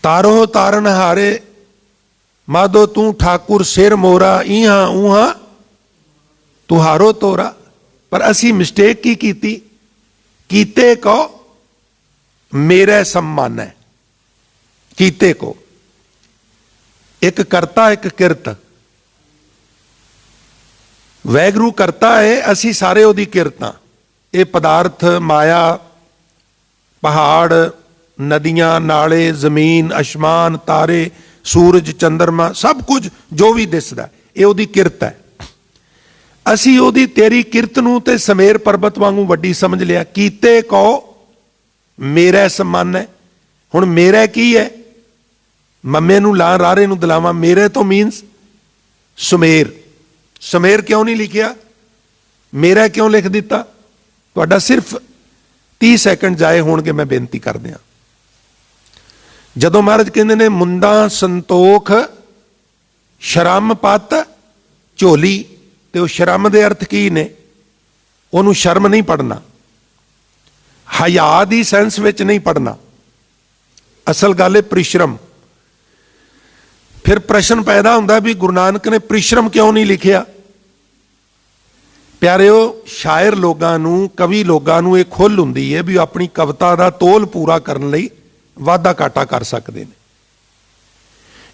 ਤਾਰੋ ਤਾਰਨ ਹਾਰੇ ਮਾਧੋ ਤੂੰ ਠਾਕੁਰ ਸਿਰ ਮੋਰਾ, ਇਹਾਂ ਉਹਾਂ ਤੁਹਾਰੋ ਤੋਰਾ। ਪਰ ਅਸੀਂ ਮਿਸਟੇਕ ਕੀ ਕੀਤੀ? ਕੀਤੇ ਕੋ ਮੇਰੇ सम्मान ਹੈ। ਕੀਤੇ ਕੋ ਇੱਕ ਕਰਤਾ ਇੱਕ ਕਿਰਤ। ਵੈਗਰੂ ਕਰਤਾ ਹੈ, ਅਸੀਂ ਸਾਰੇ ਉਹਦੀ ਕਿਰਤਾਂ। ਇਹ ਪਦਾਰਥ, ਮਾਇਆ, ਪਹਾੜ, ਨਦੀਆਂ, ਨਾਲੇ, ਜ਼ਮੀਨ, ਅਸਮਾਨ, ਤਾਰੇ, ਸੂਰਜ, ਚੰਦਰਮਾ, ਸਭ ਕੁਝ ਜੋ ਵੀ ਦਿਸਦਾ ਇਹ ਉਹਦੀ ਕਿਰਤ ਹੈ। ਅਸੀਂ ਉਹਦੀ ਤੇਰੀ ਕਿਰਤ ਨੂੰ ਤੇ ਸਮੇਰ ਪਰਬਤ ਵਾਂਗੂ ਵੱਡੀ ਸਮਝ ਲਿਆ। ਕੀਤੇ ਕੋ ਮੇਰਾ सम्मान ਹੈ। ਹੁਣ ਮੇਰਾ ਕੀ ਹੈ? ਮੰਮੇ ਨੂੰ ਲਾ ਰਾਰੇ ਨੂੰ ਦਲਾਵਾਂ। ਮੇਰੇ ਤੋਂ ਮੀਨਸ ਸੁਮੇਰ। ਸਮੇਰ ਕਿਉਂ ਨਹੀਂ ਲਿਖਿਆ? ਮੇਰਾ ਕਿਉਂ ਲਿਖ ਦਿੱਤਾ? ਤੁਹਾਡਾ ਸਿਰਫ 30 ਸੈਕਿੰਡ ਜਾਏ ਹੋਣਗੇ, ਮੈਂ ਬੇਨਤੀ ਕਰਦੇ ਹਾਂ। ਜਦੋਂ ਮਹਾਰਾਜ ਕਹਿੰਦੇ ਨੇ ਮੁੰਦਾ ਸੰਤੋਖ ਸ਼ਰਮ ਪਤ ਝੋਲੀ, ਤੇ ਉਹ ਸ਼ਰਮ ਦੇ ਅਰਥ ਕੀ ਨੇ? ਉਹਨੂੰ ਸ਼ਰਮ ਨਹੀਂ ਪੜਨਾ, ਹਯਾ ਦੀ ਸੈਂਸ ਵਿੱਚ ਨਹੀਂ ਪੜਨਾ। ਅਸਲ ਗੱਲ ਹੈ ਪ੍ਰੀਸ਼ਰਮ। ਫਿਰ ਪ੍ਰਸ਼ਨ ਪੈਦਾ ਹੁੰਦਾ ਵੀ ਗੁਰੂ ਨਾਨਕ ਨੇ ਪ੍ਰੀਸ਼ਰਮ ਕਿਉਂ ਨਹੀਂ ਲਿਖਿਆ? ਪਿਆਰਿਓ, ਸ਼ਾਇਰ ਲੋਕਾਂ ਨੂੰ, ਕਵੀ ਲੋਕਾਂ ਨੂੰ ਇਹ ਖੁੱਲ੍ਹ ਹੁੰਦੀ ਹੈ ਵੀ ਉਹ ਆਪਣੀ ਕਵਿਤਾ ਦਾ ਤੋਲ ਪੂਰਾ ਕਰਨ ਲਈ ਵਾਧਾ ਘਾਟਾ ਕਰ ਸਕਦੇ ਨੇ।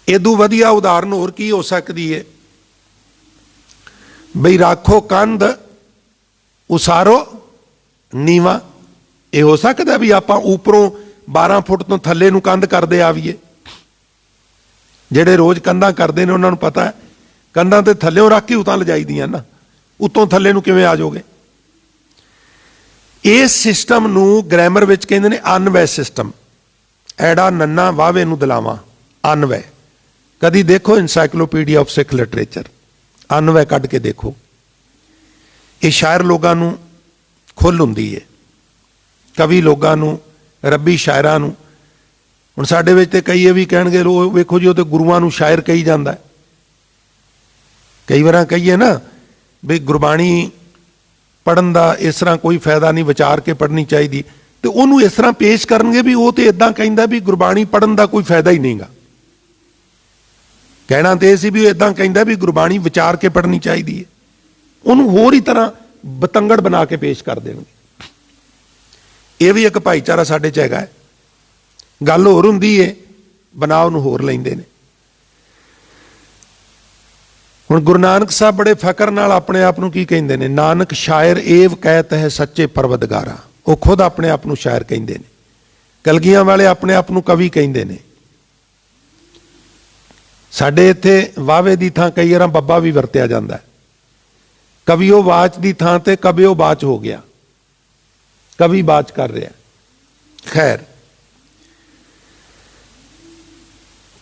ਇਦੋਂ ਵਧੀਆ ਉਦਾਹਰਨ ਹੋਰ ਕੀ ਹੋ ਸਕਦੀ ਹੈ? ਬਈ ਰਾਖੋ ਕੰਧ ਉਸਾਰੋ ਨੀਵਾ। ਇਹ ਹੋ ਸਕਦਾ ਵੀ ਆਪਾਂ ਉੱਪਰੋਂ 12 ਫੁੱਟ ਤੋਂ ਥੱਲੇ ਨੂੰ ਕੰਧ ਕਰਦੇ ਆਵੀਏ? ਜਿਹੜੇ ਰੋਜ਼ ਕੰਧਾਂ ਕਰਦੇ ਨੇ ਉਹਨਾਂ ਨੂੰ ਪਤਾ ਹੈ ਕੰਧਾਂ ਤੇ ਥੱਲਿਓਂ ਰੱਖ ਕੇ ਉਤਾਂ ਲਿਜਾਈਦੀਆਂ ਨਾ, ਉੱਤੋਂ ਥੱਲੇ ਨੂੰ ਕਿਵੇਂ ਆ ਜਾਓਗੇ? ਇਸ ਸਿਸਟਮ ਨੂੰ ਗ੍ਰਾਮਰ ਵਿੱਚ ਕਹਿੰਦੇ ਨੇ ਅਨਵੈ ਸਿਸਟਮ। ਐੜਾ ਨੰਨਾ ਵਾਵੇ ਨੂੰ ਦਲਾਵਾਂ, ਅਨਵੈ। ਕਦੀ ਦੇਖੋ ਇਨਸਾਈਕਲੋਪੀਡੀਆ ਆਫ ਸਿੱਖ ਲਿਟਰੇਚਰ, ਅਨਵੈ ਕੱਢ ਕੇ ਦੇਖੋ। ਇਹ ਸ਼ਾਇਰ ਲੋਕਾਂ ਨੂੰ ਖੁੱਲ੍ਹ ਹੁੰਦੀ ਹੈ, ਕਵੀ ਲੋਕਾਂ ਨੂੰ, ਰੱਬੀ ਸ਼ਾਇਰਾਂ ਨੂੰ। ਹੁਣ ਸਾਡੇ ਵਿੱਚ ਤੇ ਕਈ ਇਹ ਵੀ ਕਹਿਣਗੇ, ਵੇਖੋ ਜੀ ਉਹ ਤੇ ਗੁਰੂਆਂ ਨੂੰ ਸ਼ਾਇਰ ਕਹੀ ਜਾਂਦਾ। ਕਈ ਵਾਰਾਂ ਕਹੀਏ ਨਾ ਵੀ ਗੁਰਬਾਣੀ ਪੜ੍ਹਨ ਦਾ ਇਸ ਤਰ੍ਹਾਂ ਕੋਈ ਫਾਇਦਾ ਨਹੀਂ, ਵਿਚਾਰ ਕੇ ਪੜ੍ਹਨੀ ਚਾਹੀਦੀ, ਤੇ ਉਹਨੂੰ ਇਸ ਤਰ੍ਹਾਂ ਪੇਸ਼ ਕਰਨਗੇ ਵੀ ਉਹ ਤੇ ਇਦਾਂ ਕਹਿੰਦਾ ਵੀ ਗੁਰਬਾਣੀ ਪੜ੍ਹਨ ਦਾ ਕੋਈ ਫਾਇਦਾ ਹੀ ਨਹੀਂਗਾ। ਕਹਿਣਾ ਤੇ ਇਹ ਸੀ ਵੀ ਉਹ ਇਦਾਂ ਕਹਿੰਦਾ ਵੀ ਗੁਰਬਾਣੀ ਵਿਚਾਰ ਕੇ ਪੜ੍ਹਨੀ ਚਾਹੀਦੀ ਹੈ। ਉਹਨੂੰ ਹੋਰ ਹੀ ਤਰ੍ਹਾਂ ਬਤੰਗੜ ਬਣਾ ਕੇ ਪੇਸ਼ ਕਰ ਦੇਣਗੇ। ਇਹ ਵੀ ਇੱਕ ਭਾਈਚਾਰਾ ਸਾਡੇ 'ਚ ਹੈਗਾ ਹੈ। ਗੱਲ ਹੋਰ ਹੁੰਦੀ ਹੈ, ਬਣਾਵ ਨੂੰ ਹੋਰ ਲੈਂਦੇ ਨੇ। ਹੁਣ ਗੁਰੂ ਨਾਨਕ ਸਾਹਿਬ ਬੜੇ ਫਕਰ ਨਾਲ ਆਪਣੇ ਆਪ ਨੂੰ ਕੀ ਕਹਿੰਦੇ ਨੇ? ਨਾਨਕ ਸ਼ਾਇਰ ਏਵ ਕਹਿਤ ਹੈ ਸੱਚੇ ਪਰਵਦਗਾਰਾ। ਉਹ ਖੁਦ ਆਪਣੇ ਆਪ ਨੂੰ ਸ਼ਾਇਰ ਕਹਿੰਦੇ ਨੇ। ਕਲਗੀਆਂ ਵਾਲੇ ਆਪਣੇ ਆਪ ਨੂੰ ਕਵੀ ਕਹਿੰਦੇ ਨੇ। ਸਾਡੇ ਇੱਥੇ ਵਾਵੇ ਦੀ ਥਾਂ ਕਈ ਵਾਰ ਬੱਬਾ ਵੀ ਵਰਤਿਆ ਜਾਂਦਾ। ਕਵੀਓ ਬਾਚ ਦੀ ਥਾਂ ਤੇ ਕਵਿਓ ਬਾਚ ਹੋ ਗਿਆ, ਕਵੀ ਬਾਚ ਕਰ ਰਿਹਾ। ਖੈਰ,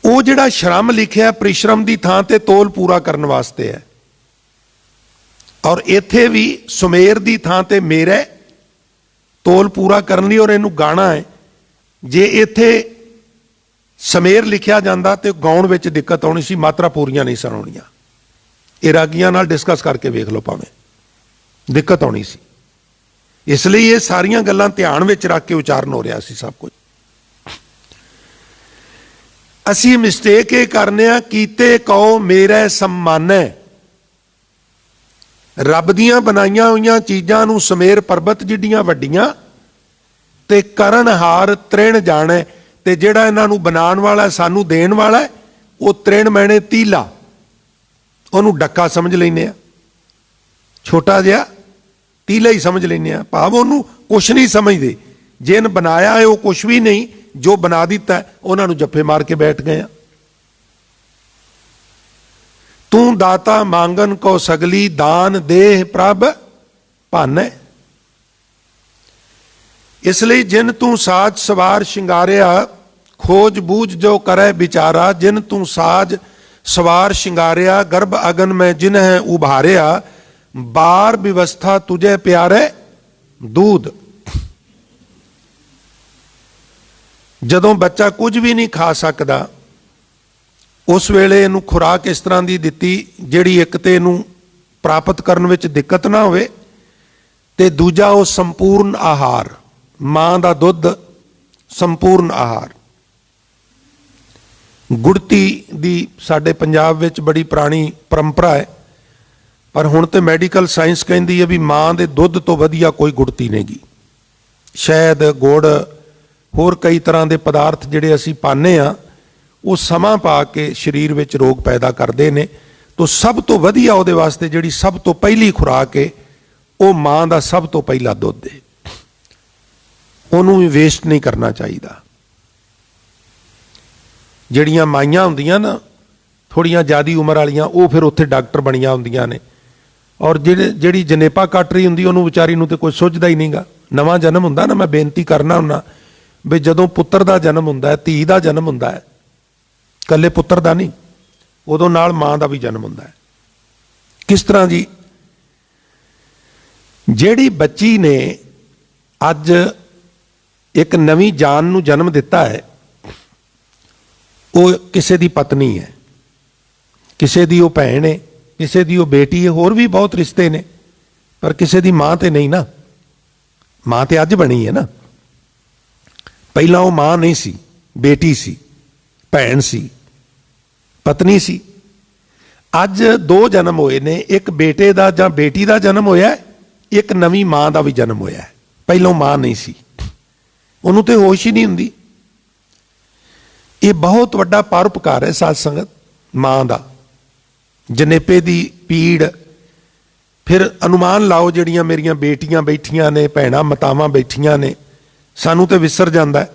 ਉਹ ਜਿਹੜਾ ਸ਼ਰਮ ਲਿਖਿਆ ਪ੍ਰੀਸ਼ਰਮ ਦੀ ਥਾਂ ਤੇ ਤੋਲ ਪੂਰਾ ਕਰਨ ਵਾਸਤੇ ਹੈ। ਔਰ ਇੱਥੇ ਵੀ ਸੁਮੇਰ ਦੀ ਥਾਂ ਤੇ ਮੇਰੇ ਤੋਲ ਪੂਰਾ ਕਰਨ ਲਈ, ਔਰ ਇਹਨੂੰ ਗਾਣਾ ਹੈ। ਜੇ ਇੱਥੇ ਸਮੇਰ ਲਿਖਿਆ ਜਾਂਦਾ ਤੇ ਗਾਉਣ ਵਿੱਚ ਦਿੱਕਤ ਆਉਣੀ ਸੀ, ਮਾਤਰਾ ਪੂਰੀਆਂ ਨਹੀਂ ਸੁਣਾਉਣੀਆਂ। ਇਹ ਰਾਗੀਆਂ ਨਾਲ ਡਿਸਕਸ ਕਰਕੇ ਵੇਖ ਲਓ, ਭਾਵੇਂ ਦਿੱਕਤ ਆਉਣੀ ਸੀ। ਇਸ ਲਈ ਇਹ ਸਾਰੀਆਂ ਗੱਲਾਂ ਧਿਆਨ ਵਿੱਚ ਰੱਖ ਕੇ ਉਚਾਰਨ ਹੋ ਰਿਹਾ ਸੀ ਸਭ ਕੁਝ। ਅਸੀਂ ਮਿਸਟੇਕ ਇਹ ਕਰਨੇ ਆ, ਕੀਤੇ ਕਉ ਮੇਰੇ सम्मान। ਰੱਬ ਦੀਆਂ ਬਣਾਈਆਂ ਹੋਈਆਂ ਚੀਜ਼ਾਂ ਨੂੰ ਸਮੇਰ ਪਰਬਤ ਜਿੱਡੀਆਂ ਵੱਡੀਆਂ ਤੇ ਕਰਨ ਹਾਰ ਤ੍ਰਿਣ ਜਾਣੇ, ਤੇ ਜਿਹੜਾ ਇਹਨਾਂ ਨੂੰ ਬਣਾਉਣ ਵਾਲਾ, ਸਾਨੂੰ ਦੇਣ ਵਾਲਾ, ਉਹ ਤ੍ਰਿਣ ਮੈਨੇ ਤੀਲਾ, ਉਹਨੂੰ ਡੱਕਾ ਸਮਝ ਲੈਂਦੇ ਆ। ਛੋਟਾ ਜਿਹਾ ਤੀਲਾ ਹੀ ਸਮਝ ਲੈਂਦੇ ਆ, ਭਾਵ ਉਹਨੂੰ ਕੁਛ ਨਹੀਂ ਸਮਝਦੇ। ਜਿਹਨ ਬਣਾਇਆ ਹੈ ਉਹ ਕੁਛ ਵੀ ਨਹੀਂ, ਜੋ ਬਣਾ ਦਿੱਤਾ ਉਹਨਾਂ ਨੂੰ ਜੱਫੇ ਮਾਰ ਕੇ ਬੈਠ ਗਏ ਆ। ਤੂੰ ਦਾਤਾ ਮੰਗਨ ਕੋ ਸਗਲੀ ਦਾਨ ਦੇਹ ਪ੍ਰਭ ਭਾਨੈ। ਇਸ ਲਈ ਜਿਨ ਤੂੰ ਸਾਜ ਸਵਾਰ ਸ਼ਿੰਗਾਰਿਆ, ਖੋਜ ਬੂਝ ਜੋ ਕਰੈ ਵਿਚਾਰਾ। ਜਿਨ ਤੂੰ ਸਾਜ ਸਵਾਰ ਸ਼ਿੰਗਾਰਿਆ, ਗਰਭ ਅਗਨ ਮੈਂ ਜਿਨ ਹੈ ਉਭਾਰਿਆ। ਬਾਰ ਵਿਵਸਥਾ ਤੁਝੇ ਪਿਆਰੇ ਦੂਧ। ਜਦੋਂ ਬੱਚਾ ਕੁਝ ਵੀ ਨਹੀਂ ਖਾ ਸਕਦਾ, ਉਸ ਵੇਲੇ ਇਹਨੂੰ ਖੁਰਾਕ ਇਸ ਤਰ੍ਹਾਂ ਦੀ ਦਿੱਤੀ ਜਿਹੜੀ ਇੱਕ ਤੇ ਇਹਨੂੰ ਪ੍ਰਾਪਤ ਕਰਨ ਵਿੱਚ ਦਿੱਕਤ ਨਾ ਹੋਵੇ, ਤੇ ਦੂਜਾ ਉਹ ਸੰਪੂਰਨ ਆਹਾਰ, ਮਾਂ ਦਾ ਦੁੱਧ ਸੰਪੂਰਨ ਆਹਾਰ। ਗੁੜਤੀ ਦੀ ਸਾਡੇ ਪੰਜਾਬ ਵਿੱਚ ਬੜੀ ਪੁਰਾਣੀ ਪਰੰਪਰਾ ਹੈ, ਪਰ ਹੁਣ ਤੇ ਮੈਡੀਕਲ ਸਾਇੰਸ ਕਹਿੰਦੀ ਹੈ ਵੀ ਮਾਂ ਦੇ ਦੁੱਧ ਤੋਂ ਵਧੀਆ ਕੋਈ ਗੁੜਤੀ ਨਹੀਂਗੀ। ਸ਼ਹਿਦ, ਗੁੜ, ਹੋਰ ਕਈ ਤਰ੍ਹਾਂ ਦੇ ਪਦਾਰਥ ਜਿਹੜੇ ਅਸੀਂ ਪਾਉਂਦੇ ਹਾਂ, ਉਹ ਸਮਾਂ ਪਾ ਕੇ ਸਰੀਰ ਵਿੱਚ ਰੋਗ ਪੈਦਾ ਕਰਦੇ ਨੇ। ਤਾਂ ਸਭ ਤੋਂ ਵਧੀਆ ਉਹਦੇ ਵਾਸਤੇ ਜਿਹੜੀ ਸਭ ਤੋਂ ਪਹਿਲੀ ਖੁਰਾਕ ਹੈ, ਉਹ ਮਾਂ ਦਾ ਸਭ ਤੋਂ ਪਹਿਲਾ ਦੁੱਧ ਹੈ। ਉਹਨੂੰ ਵੀ ਵੇਸਟ ਨਹੀਂ ਕਰਨਾ ਚਾਹੀਦਾ। ਜਿਹੜੀਆਂ ਮਾਈਆਂ ਹੁੰਦੀਆਂ ਨਾ ਥੋੜੀਆਂ ਜ਼ਿਆਦੀ ਉਮਰ ਵਾਲੀਆਂ, ਉਹ ਫਿਰ ਉੱਥੇ ਡਾਕਟਰ ਬਣੀਆਂ ਹੁੰਦੀਆਂ ਨੇ, ਔਰ ਜਿਹੜੀ ਜਨੇਪਾ ਕੱਟ ਰਹੀ ਹੁੰਦੀ ਉਹਨੂੰ ਵਿਚਾਰੀ ਨੂੰ ਤੇ ਕੋਈ ਸੁੱਝਦਾ ਹੀ ਨਹੀਂਗਾ। ਨਵਾਂ ਜਨਮ ਹੁੰਦਾ ਨਾ, ਮੈਂ ਬੇਨਤੀ ਕਰਨਾ ਹੁੰਦਾ ਵੀ ਜਦੋਂ ਪੁੱਤਰ ਦਾ ਜਨਮ ਹੁੰਦਾ ਹੈ, ਧੀ ਦਾ ਜਨਮ ਹੁੰਦਾ ਹੈ, ਇਕੱਲੇ ਪੁੱਤਰ ਦਾ ਨਹੀਂ, ਉਦੋਂ ਨਾਲ ਮਾਂ ਦਾ ਵੀ ਜਨਮ ਹੁੰਦਾ ਹੈ। ਕਿਸ ਤਰ੍ਹਾਂ ਜੀ, ਜਿਹੜੀ ਬੱਚੀ ਨੇ ਅੱਜ ਇੱਕ ਨਵੀਂ ਜਾਨ ਨੂੰ ਜਨਮ ਦਿੱਤਾ ਹੈ, ਉਹ ਕਿਸੇ ਦੀ ਪਤਨੀ ਹੈ, ਕਿਸੇ ਦੀ ਉਹ ਭੈਣ ਹੈ, ਕਿਸੇ ਦੀ ਉਹ ਬੇਟੀ ਹੈ, ਹੋਰ ਵੀ ਬਹੁਤ ਰਿਸ਼ਤੇ ਨੇ, ਪਰ ਕਿਸੇ ਦੀ ਮਾਂ ਤੇ ਨਹੀਂ ਨਾ। ਮਾਂ ਤੇ ਅੱਜ ਬਣੀ ਹੈ ਨਾ, ਪਹਿਲਾਂ ਉਹ ਮਾਂ ਨਹੀਂ ਸੀ, ਬੇਟੀ ਸੀ, ਭੈਣ ਸੀ, ਪਤਨੀ ਸੀ। ਅੱਜ ਦੋ ਜਨਮ ਹੋਏ ਨੇ, ਇੱਕ ਬੇਟੇ ਦਾ ਜਾਂ ਬੇਟੀ ਦਾ ਜਨਮ ਹੋਇਆ, ਇੱਕ ਨਵੀਂ ਮਾਂ ਦਾ ਵੀ ਜਨਮ ਹੋਇਆ। ਪਹਿਲਾਂ ਮਾਂ ਨਹੀਂ ਸੀ, ਉਹਨੂੰ ਤੇ ਹੋਸ਼ ਹੀ ਨਹੀਂ ਹੁੰਦੀ। ਇਹ ਬਹੁਤ ਵੱਡਾ ਪਰਉਪਕਾਰ ਹੈ ਸਾਧ ਸੰਗਤ ਮਾਂ ਦਾ। ਜਨੇਪੇ ਦੀ ਪੀੜ, ਫਿਰ ਅਨੁਮਾਨ ਲਾਓ ਜਿਹੜੀਆਂ ਮੇਰੀਆਂ ਬੇਟੀਆਂ ਬੈਠੀਆਂ ਨੇ, ਭੈਣਾਂ ਮਾਤਾਵਾਂ ਬੈਠੀਆਂ ਨੇ, ਸਾਨੂੰ ਤੇ ਵਿਸਰ ਜਾਂਦਾ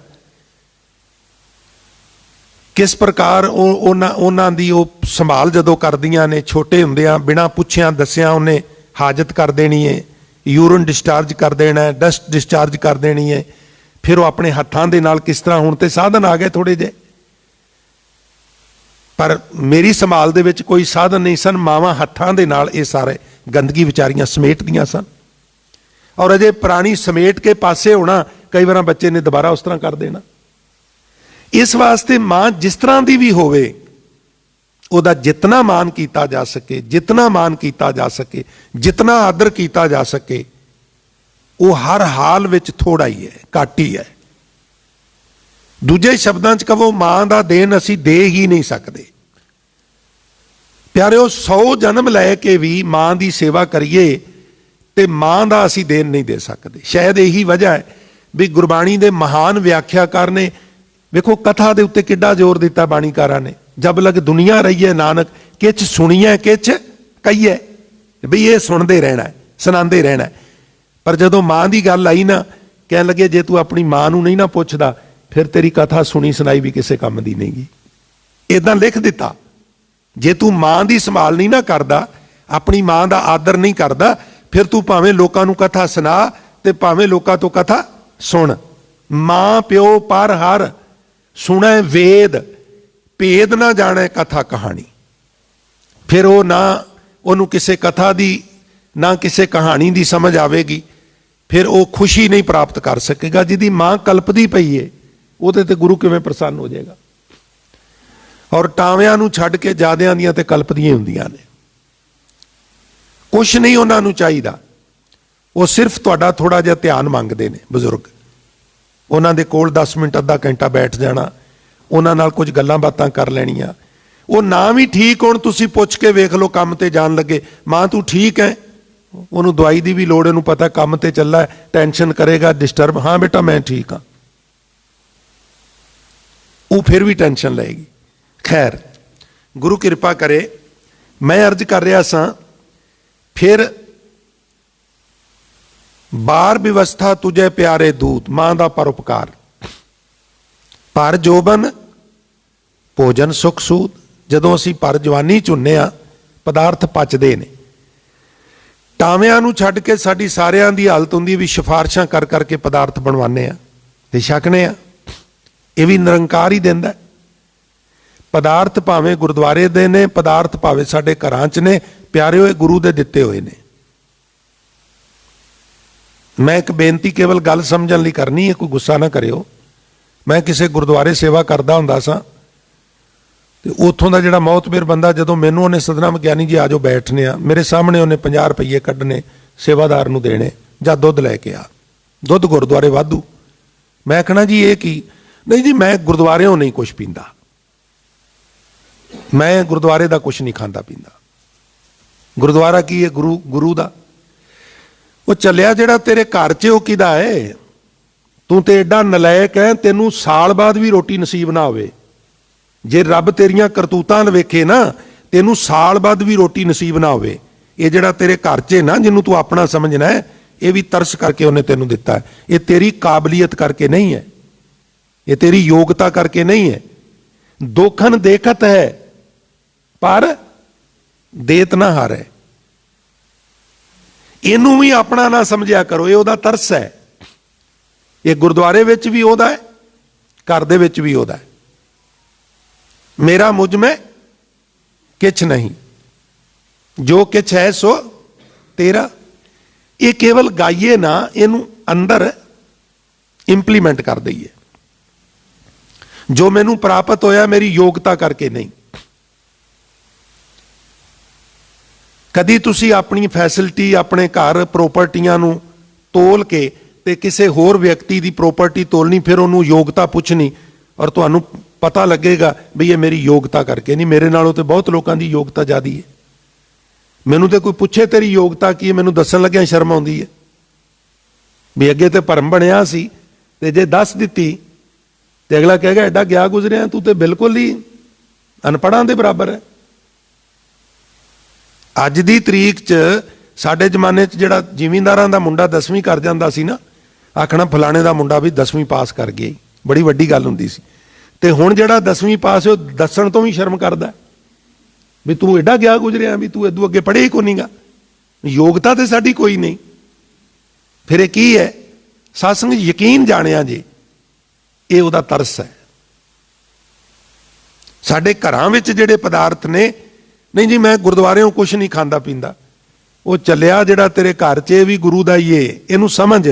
ਕਿਸ ਪ੍ਰਕਾਰ ਉਹਨਾਂ ਦੀ ਉਹ ਸੰਭਾਲ ਜਦੋਂ ਕਰਦੀਆਂ ਨੇ। ਛੋਟੇ ਹੁੰਦਿਆਂ ਬਿਨਾਂ ਪੁੱਛਿਆਂ ਦੱਸਿਆਂ ਉਹਨੇ ਹਾਜਤ ਕਰ ਦੇਣੀ ਹੈ, ਯੂਰਨ ਡਿਸਚਾਰਜ ਕਰ ਦੇਣਾ ਹੈ, ਡਸਟ ਡਿਸਚਾਰਜ ਕਰ ਦੇਣੀ ਹੈ। ਫਿਰ ਉਹ ਆਪਣੇ ਹੱਥਾਂ ਦੇ ਨਾਲ ਕਿਸ ਤਰ੍ਹਾਂ, ਹੁਣ ਤੇ ਸਾਧਨ ਆ ਗਏ ਥੋੜੇ ਜਿਹੇ, ਪਰ ਮੇਰੀ ਸੰਭਾਲ ਦੇ ਵਿੱਚ ਕੋਈ ਸਾਧਨ ਨਹੀਂ ਸਨ। ਮਾਵਾਂ ਹੱਥਾਂ ਦੇ ਨਾਲ ਇਹ ਸਾਰੇ ਗੰਦਗੀ ਵਿਚਾਰੀਆਂ ਸਮੇਟਦੀਆਂ ਸਨ, ਔਰ ਅਜੇ ਪੁਰਾਣੀ ਸਮੇਟ ਕੇ ਪਾਸੇ ਹੋਣਾ, ਕਈ ਵਾਰ ਬੱਚੇ ਨੇ ਦੁਬਾਰਾ ਉਸ ਤਰ੍ਹਾਂ ਕਰ ਦੇਣਾ। ਇਸ ਵਾਸਤੇ ਮਾਂ ਜਿਸ ਤਰ੍ਹਾਂ ਦੀ ਵੀ ਹੋਵੇ, ਉਹਦਾ ਜਿਤਨਾ ਮਾਣ ਕੀਤਾ ਜਾ ਸਕੇ, ਜਿਤਨਾ ਮਾਣ ਕੀਤਾ ਜਾ ਸਕੇ, ਜਿਤਨਾ ਆਦਰ ਕੀਤਾ ਜਾ ਸਕੇ, ਉਹ ਹਰ ਹਾਲ ਵਿੱਚ ਥੋੜਾ ਹੀ ਹੈ, ਘੱਟ ਹੀ ਹੈ। ਦੂਜੇ ਸ਼ਬਦਾਂ 'ਚ ਕਹੋ, ਮਾਂ ਦਾ ਦੇਣ ਅਸੀਂ ਦੇ ਹੀ ਨਹੀਂ ਸਕਦੇ। ਪਿਆਰਿਓ, 100 ਜਨਮ ਲੈ ਕੇ ਵੀ ਮਾਂ ਦੀ ਸੇਵਾ ਕਰੀਏ ਤੇ ਮਾਂ ਦਾ ਅਸੀਂ ਦੇਣ ਨਹੀਂ ਦੇ ਸਕਦੇ। ਸ਼ਾਇਦ ਇਹੀ ਵਜ੍ਹਾ ਹੈ ਵੀ ਗੁਰਬਾਣੀ ਦੇ ਮਹਾਨ ਵਿਆਖਿਆਕਾਰ ਨੇ, ਵੇਖੋ ਕਥਾ ਦੇ ਉੱਤੇ ਕਿੱਡਾ ਜ਼ੋਰ ਦਿੱਤਾ ਬਾਣੀਕਾਰਾਂ ਨੇ। ਜਬ ਲਗ ਦੁਨੀਆ ਰਹੀਏ ਨਾਨਕ, ਕਿਛ ਸੁਣੀਏ ਕਿਛ ਕਹੀਏ, ਬਈ ਇਹ ਸੁਣਦੇ ਰਹਿਣਾ, ਸੁਣਾਉਂਦੇ ਰਹਿਣਾ। ਪਰ ਜਦੋਂ ਮਾਂ ਦੀ ਗੱਲ ਆਈ ਨਾ, ਕਹਿਣ ਲੱਗੇ ਜੇ ਤੂੰ ਆਪਣੀ ਮਾਂ ਨੂੰ ਨਹੀਂ ਨਾ ਪੁੱਛਦਾ, ਫਿਰ ਤੇਰੀ ਕਥਾ ਸੁਣੀ ਸੁਣਾਈ ਵੀ ਕਿਸੇ ਕੰਮ ਦੀ ਨਹੀਂ ਗੀ। ਇਦਾਂ ਲਿਖ ਦਿੱਤਾ, ਜੇ ਤੂੰ ਮਾਂ ਦੀ ਸੰਭਾਲ ਨਹੀਂ ਨਾ ਕਰਦਾ, ਆਪਣੀ ਮਾਂ ਦਾ ਆਦਰ ਨਹੀਂ ਕਰਦਾ, ਫਿਰ ਤੂੰ ਭਾਵੇਂ ਲੋਕਾਂ ਨੂੰ ਕਥਾ ਸੁਣਾ ਤੇ ਭਾਵੇਂ ਲੋਕਾਂ ਤੋਂ ਕਥਾ ਸੁਣ। ਮਾਂ ਪਿਓ ਪਰ ਹਰ ਸੁਣੈ ਵੇਦ, ਭੇਦ ਨਾ ਜਾਣੈ ਕਥਾ ਕਹਾਣੀ। ਫਿਰ ਉਹ ਨਾ ਉਹਨੂੰ ਕਿਸੇ ਕਥਾ ਦੀ ਨਾ ਕਿਸੇ ਕਹਾਣੀ ਦੀ ਸਮਝ ਆਵੇਗੀ, ਫਿਰ ਉਹ ਖੁਸ਼ੀ ਨਹੀਂ ਪ੍ਰਾਪਤ ਕਰ ਸਕੇਗਾ। ਜਿਹਦੀ ਮਾਂ ਕਲਪਦੀ ਪਈ ਏ, ਉਹਦੇ ਤੇ ਗੁਰੂ ਕਿਵੇਂ ਪ੍ਰਸੰਨ ਹੋ ਜਾਏਗਾ। ਔਰ ਟਾਵਿਆਂ ਨੂੰ ਛੱਡ ਕੇ ਜਿਆਦਿਆਂ ਦੀਆਂ ਤੇ ਕਲਪਦੀਆਂ ਹੁੰਦੀਆਂ ਨੇ। ਕੁਛ ਨਹੀਂ ਉਹਨਾਂ ਨੂੰ ਚਾਹੀਦਾ, ਉਹ ਸਿਰਫ ਤੁਹਾਡਾ ਥੋੜਾ ਜਿਹਾ ਧਿਆਨ ਮੰਗਦੇ ਨੇ। ਬਜ਼ੁਰਗ ਉਹਨਾਂ ਦੇ ਕੋਲ 10 ਮਿੰਟ ਅੱਧਾ ਘੰਟਾ ਬੈਠ ਜਾਣਾ, ਉਹਨਾਂ ਨਾਲ ਕੁਝ ਗੱਲਾਂ ਬਾਤਾਂ ਕਰ ਲੈਣੀਆਂ। ਉਹ ਨਾ ਵੀ ਠੀਕ ਹੋਣ, ਤੁਸੀਂ ਪੁੱਛ ਕੇ ਵੇਖ ਲਓ ਕੰਮ ਤੇ ਜਾਣ ਲੱਗੇ, ਮਾਂ ਤੂੰ ਠੀਕ ਹੈ? ਉਹਨੂੰ ਦਵਾਈ ਦੀ ਵੀ ਲੋੜ, ਇਹਨੂੰ ਪਤਾ ਕੰਮ ਤੇ ਚੱਲਾ, ਟੈਨਸ਼ਨ ਕਰੇਗਾ, ਡਿਸਟਰਬ। ਹਾਂ ਬੇਟਾ ਮੈਂ ਠੀਕ ਹਾਂ, ਉਹ ਫਿਰ ਵੀ ਟੈਨਸ਼ਨ ਲਏਗੀ। ਖੈਰ, ਗੁਰੂ ਕਿਰਪਾ ਕਰੇ। ਮੈਂ ਅਰਜ਼ ਕਰ ਰਿਹਾ ਸਾਂ, ਫਿਰ ਬਾਰ ਵਿਵਸਥਾ ਤੁਝੇ ਪਿਆਰੇ ਦੂਤ, ਮਾਂ ਦਾ ਪਰਉਪਕਾਰ। ਪਰ ਜੋਬਨ ਭੋਜਨ ਸੁਖ ਸੂਦ, ਜਦੋਂ ਅਸੀਂ ਪਰ ਜਵਾਨੀ ਚ ਹੁੰਨੇ ਆ, ਪਦਾਰਥ ਪਚਦੇ ਨੇ। ਟਾਵਿਆਂ ਨੂੰ ਛੱਡ ਕੇ ਸਾਡੀ ਸਾਰਿਆਂ ਦੀ ਹਾਲਤ ਹੁੰਦੀ ਵੀ ਸਿਫਾਰਸ਼ਾਂ ਕਰ ਕਰਕੇ ਪਦਾਰਥ ਬਣਵਾਉਂਦੇ ਆ ਤੇ ਛਕਨੇ ਆ। ਇਹ ਵੀ ਨਿਰੰਕਾਰ ਹੀ ਦਿੰਦਾ। ਪਦਾਰਥ ਭਾਵੇਂ ਗੁਰਦੁਆਰੇ ਦੇ ਨੇ, ਪਦਾਰਥ ਭਾਵੇਂ ਸਾਡੇ ਘਰਾਂ 'ਚ ਨੇ, ਪਿਆਰਿਓ ਇਹ ਗੁਰੂ ਦੇ ਦਿੱਤੇ ਹੋਏ ਨੇ। ਮੈਂ ਇੱਕ ਬੇਨਤੀ ਕੇਵਲ ਗੱਲ ਸਮਝਣ ਲਈ ਕਰਨੀ ਹੈ, ਕੋਈ ਗੁੱਸਾ ਨਾ ਕਰਿਓ। ਮੈਂ ਕਿਸੇ ਗੁਰਦੁਆਰੇ ਸੇਵਾ ਕਰਦਾ ਹੁੰਦਾ ਸਾਂ ਤੇ ਉੱਥੋਂ ਦਾ ਜਿਹੜਾ ਮੌਤਬਰ ਬੰਦਾ, ਜਦੋਂ ਮੈਨੂੰ ਉਹਨੇ ਸਦਨਾਮ ਗਿਆਨੀ ਜੀ ਆਜੋ ਬੈਠਨੇ ਆ, ਮੇਰੇ ਸਾਹਮਣੇ ਉਹਨੇ 50 ਰੁਪਏ ਕੱਢਣੇ, ਸੇਵਾਦਾਰ ਨੂੰ ਦੇਣੇ, ਜਾਂ ਦੁੱਧ ਲੈ ਕੇ ਆ, ਦੁੱਧ ਗੁਰਦੁਆਰੇ ਵਾਧੂ। ਮੈਂ ਕਹਣਾ ਜੀ ਇਹ ਕੀ? ਨਹੀਂ ਜੀ ਮੈਂ ਗੁਰਦੁਆਰਿਓਂ ਨਹੀਂ ਕੁਛ ਪੀਂਦਾ, ਮੈਂ ਗੁਰਦੁਆਰੇ ਦਾ ਕੁਛ ਨਹੀਂ ਖਾਂਦਾ ਪੀਂਦਾ। ਗੁਰਦੁਆਰਾ ਕੀ ਹੈ? ਗੁਰੂ ਦਾ। ਉਹ ਚੱਲਿਆ ਜਿਹੜਾ ਤੇਰੇ ਘਰ 'ਚ, ਉਹ ਕਿਹਦਾ ਹੈ? ਤੂੰ ਤੇ ਐਡਾ ਨਲਾਇਕ ਹੈ, ਤੈਨੂੰ ਸਾਲ ਬਾਅਦ ਵੀ ਰੋਟੀ ਨਸੀਬ ਨਾ ਹੋਵੇ। ਜੇ ਰੱਬ ਤੇਰੀਆਂ ਕਰਤੂਤਾਂ ਵੇਖੇ ਨਾ, ਤੈਨੂੰ ਸਾਲ ਬਾਅਦ ਵੀ ਰੋਟੀ ਨਸੀਬ ਨਾ ਹੋਵੇ। ਇਹ ਜਿਹੜਾ ਤੇਰੇ ਘਰ 'ਚ ਨਾ, ਜਿਹਨੂੰ ਤੂੰ ਆਪਣਾ ਸਮਝਣਾ ਹੈ, ਇਹ ਵੀ ਤਰਸ ਕਰਕੇ ਉਹਨੇ ਤੈਨੂੰ ਦਿੱਤਾ ਹੈ। ਇਹ ਤੇਰੀ ਕਾਬਲੀਅਤ ਕਰਕੇ ਨਹੀਂ ਹੈ, ਇਹ ਤੇਰੀ ਯੋਗਤਾ ਕਰਕੇ ਨਹੀਂ ਹੈ। ਦੋਖਨ ਦੇਖਤ ਹੈ ਪਰ ਦੇਤ ਨਾ ਹਾਰੇ। ਇਹਨੂੰ ਵੀ ਆਪਣਾ ਨਾ ਸਮਝਿਆ ਕਰੋ, ਇਹ ਉਹਦਾ ਤਰਸ ਹੈ। ਇਹ ਗੁਰਦੁਆਰੇ ਵਿੱਚ ਵੀ ਉਹਦਾ ਹੈ, ਘਰ ਦੇ ਵਿੱਚ ਵੀ ਉਹਦਾ ਹੈ। ਮੇਰਾ ਮੁਝ में किछ नहीं, जो किछ है सो तेरा। ਇਹ ਕੇਵਲ ਗਾਈਏ ਨਾ, ਇਹਨੂੰ ਅੰਦਰ ਇੰਪਲੀਮੈਂਟ ਕਰ ਦਈਏ। ਜੋ ਮੈਨੂੰ ਪ੍ਰਾਪਤ ਹੋਇਆ ਮੇਰੀ ਯੋਗਤਾ ਕਰਕੇ ਨਹੀਂ। ਕਦੀ ਤੁਸੀਂ ਆਪਣੀ ਫੈਸਿਲਿਟੀ, ਆਪਣੇ ਘਰ ਪ੍ਰੋਪਰਟੀਆਂ ਨੂੰ ਤੋਲ ਕੇ ਤੇ ਕਿਸੇ ਹੋਰ ਵਿਅਕਤੀ ਦੀ ਪ੍ਰੋਪਰਟੀ ਤੋਲਣੀ, ਫਿਰ ਉਹਨੂੰ ਯੋਗਤਾ ਪੁੱਛਣੀ, ਔਰ ਤੁਹਾਨੂੰ ਪਤਾ ਲੱਗੇਗਾ ਵੀ ਇਹ ਮੇਰੀ ਯੋਗਤਾ ਕਰਕੇ ਨਹੀਂ। ਮੇਰੇ ਨਾਲੋਂ ਤੇ ਬਹੁਤ ਲੋਕਾਂ ਦੀ ਯੋਗਤਾ ਜ਼ਿਆਦੀ ਹੈ। ਮੈਨੂੰ ਤੇ ਕੋਈ ਪੁੱਛੇ ਤੇਰੀ ਯੋਗਤਾ ਕੀ ਹੈ, ਮੈਨੂੰ ਦੱਸਣ ਲੱਗਿਆ ਸ਼ਰਮ ਆਉਂਦੀ ਹੈ ਵੀ ਅੱਗੇ ਤੇ ਭਰਮ ਬਣਿਆ ਸੀ, ਤੇ ਜੇ ਦੱਸ ਦਿੱਤੀ ਤੇ ਅਗਲਾ ਕਹੇਗਾ ਐਡਾ ਗਿਆ ਗੁਜ਼ਰਿਆ, ਤੂੰ ਤੇ ਬਿਲਕੁਲ ਹੀ ਅਨਪੜ੍ਹਾਂ ਦੇ ਬਰਾਬਰ ਹੈ। ਅੱਜ ਦੀ ਤਰੀਕ 'ਚ ਸਾਡੇ ਜ਼ਮਾਨੇ 'ਚ ਜਿਹੜਾ ਜ਼ਿਮੀਂਦਾਰਾਂ ਦਾ ਮੁੰਡਾ 10ਵੀਂ ਕਰ ਜਾਂਦਾ ਸੀ ਨਾ, ਆਖਣਾ ਫਲਾਣੇ ਦਾ ਮੁੰਡਾ ਵੀ 10ਵੀਂ ਪਾਸ ਕਰ ਗਿਆ, ਬੜੀ ਵੱਡੀ ਗੱਲ ਹੁੰਦੀ ਸੀ। ਤੇ ਹੁਣ ਜਿਹੜਾ 10ਵੀਂ ਪਾਸ ਹੈ, ਉਹ ਦੱਸਣ ਤੋਂ ਵੀ ਸ਼ਰਮ ਕਰਦਾ ਵੀ ਤੂੰ ਐਡਾ ਗਿਆ ਗੁਜ਼ਰਿਆ, ਵੀ ਤੂੰ ਇਦੋਂ ਅੱਗੇ ਪੜ੍ਹੇ ਹੀ ਕੋਈ ਨਹੀਂਗਾ। ਯੋਗਤਾ ਤੇ ਸਾਡੀ ਕੋਈ ਨਹੀਂ। ਫਿਰ ਇਹ ਕੀ ਹੈ? ਸਤਸੰਗ ਯਕੀਨ ਜਾਣਿਆ ਜੇ, ਇਹ ਉਹਦਾ ਤਰਸ ਹੈ। ਸਾਡੇ ਘਰਾਂ ਵਿੱਚ ਜਿਹੜੇ ਪਦਾਰਥ ਨੇ, ਨਹੀਂ ਜੀ ਮੈਂ ਗੁਰਦੁਆਰਿਓਂ ਕੁਛ ਨਹੀਂ ਖਾਂਦਾ ਪੀਂਦਾ, ਉਹ ਚੱਲਿਆ ਜਿਹੜਾ ਤੇਰੇ ਘਰ 'ਚ, ਇਹ ਵੀ ਗੁਰੂ ਦਾ ਹੀ ਏ। ਇਹਨੂੰ ਸਮਝ,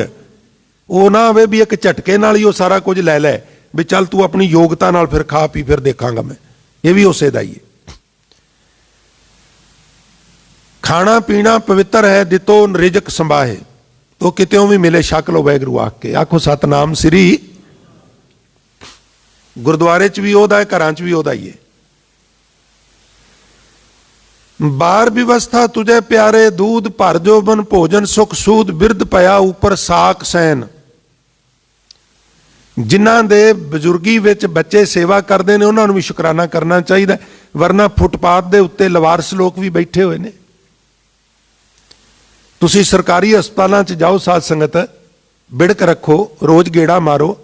ਉਹ ਨਾ ਹੋਵੇ ਵੀ ਇੱਕ ਝਟਕੇ ਨਾਲ ਹੀ ਉਹ ਸਾਰਾ ਕੁਝ ਲੈ ਲੈ, ਵੀ ਚੱਲ ਤੂੰ ਆਪਣੀ ਯੋਗਤਾ ਨਾਲ ਫਿਰ ਖਾ ਪੀ, ਫਿਰ ਦੇਖਾਂਗਾ ਮੈਂ। ਇਹ ਵੀ ਉਸੇ ਦਾ ਹੀ ਹੈ। ਖਾਣਾ ਪੀਣਾ ਪਵਿੱਤਰ ਹੈ, ਦਿੱਤੋ ਰਿਜ਼ਕ ਸੰਭਾਹੇ, ਤੋ ਕਿਤਿਓਂ ਵੀ ਮਿਲੇ ਛਕ ਲੋ ਵਾਹਿਗੁਰੂ ਆਖ ਕੇ। ਆਖੋ ਸਤਨਾਮ ਸ੍ਰੀ। ਗੁਰਦੁਆਰੇ 'ਚ ਵੀ ਉਹਦਾ ਹੈ, ਘਰਾਂ 'ਚ ਵੀ ਉਹਦਾ ਹੀ ਹੈ। ਬਾਰ ਵਿਵਸਥਾ ਤੁਝੇ ਪਿਆਰੇ, ਦੂਧ ਭਰ ਜੋਬਨ ਭੋਜਨ ਸੁਖ ਸੂਦ, ਬਿਰਧ ਪਿਆ ਉਪਰ ਸਾਕ ਸੈਨ। ਜਿਨ੍ਹਾਂ ਦੇ ਬਜ਼ੁਰਗੀ ਵਿੱਚ ਬੱਚੇ ਸੇਵਾ ਕਰਦੇ ਨੇ, ਉਹਨਾਂ ਨੂੰ ਵੀ ਸ਼ੁਕਰਾਨਾ ਕਰਨਾ ਚਾਹੀਦਾ, ਵਰਨਾ ਫੁੱਟਪਾਥ ਦੇ ਉੱਤੇ ਲਵਾਰਸ ਲੋਕ ਵੀ ਬੈਠੇ ਹੋਏ ਨੇ। ਤੁਸੀਂ ਸਰਕਾਰੀ ਹਸਪਤਾਲਾਂ 'ਚ ਜਾਓ, ਸਾਧ ਸੰਗਤ, ਬਿੜਕ ਰੱਖੋ, ਰੋਜ਼ ਗੇੜਾ ਮਾਰੋ।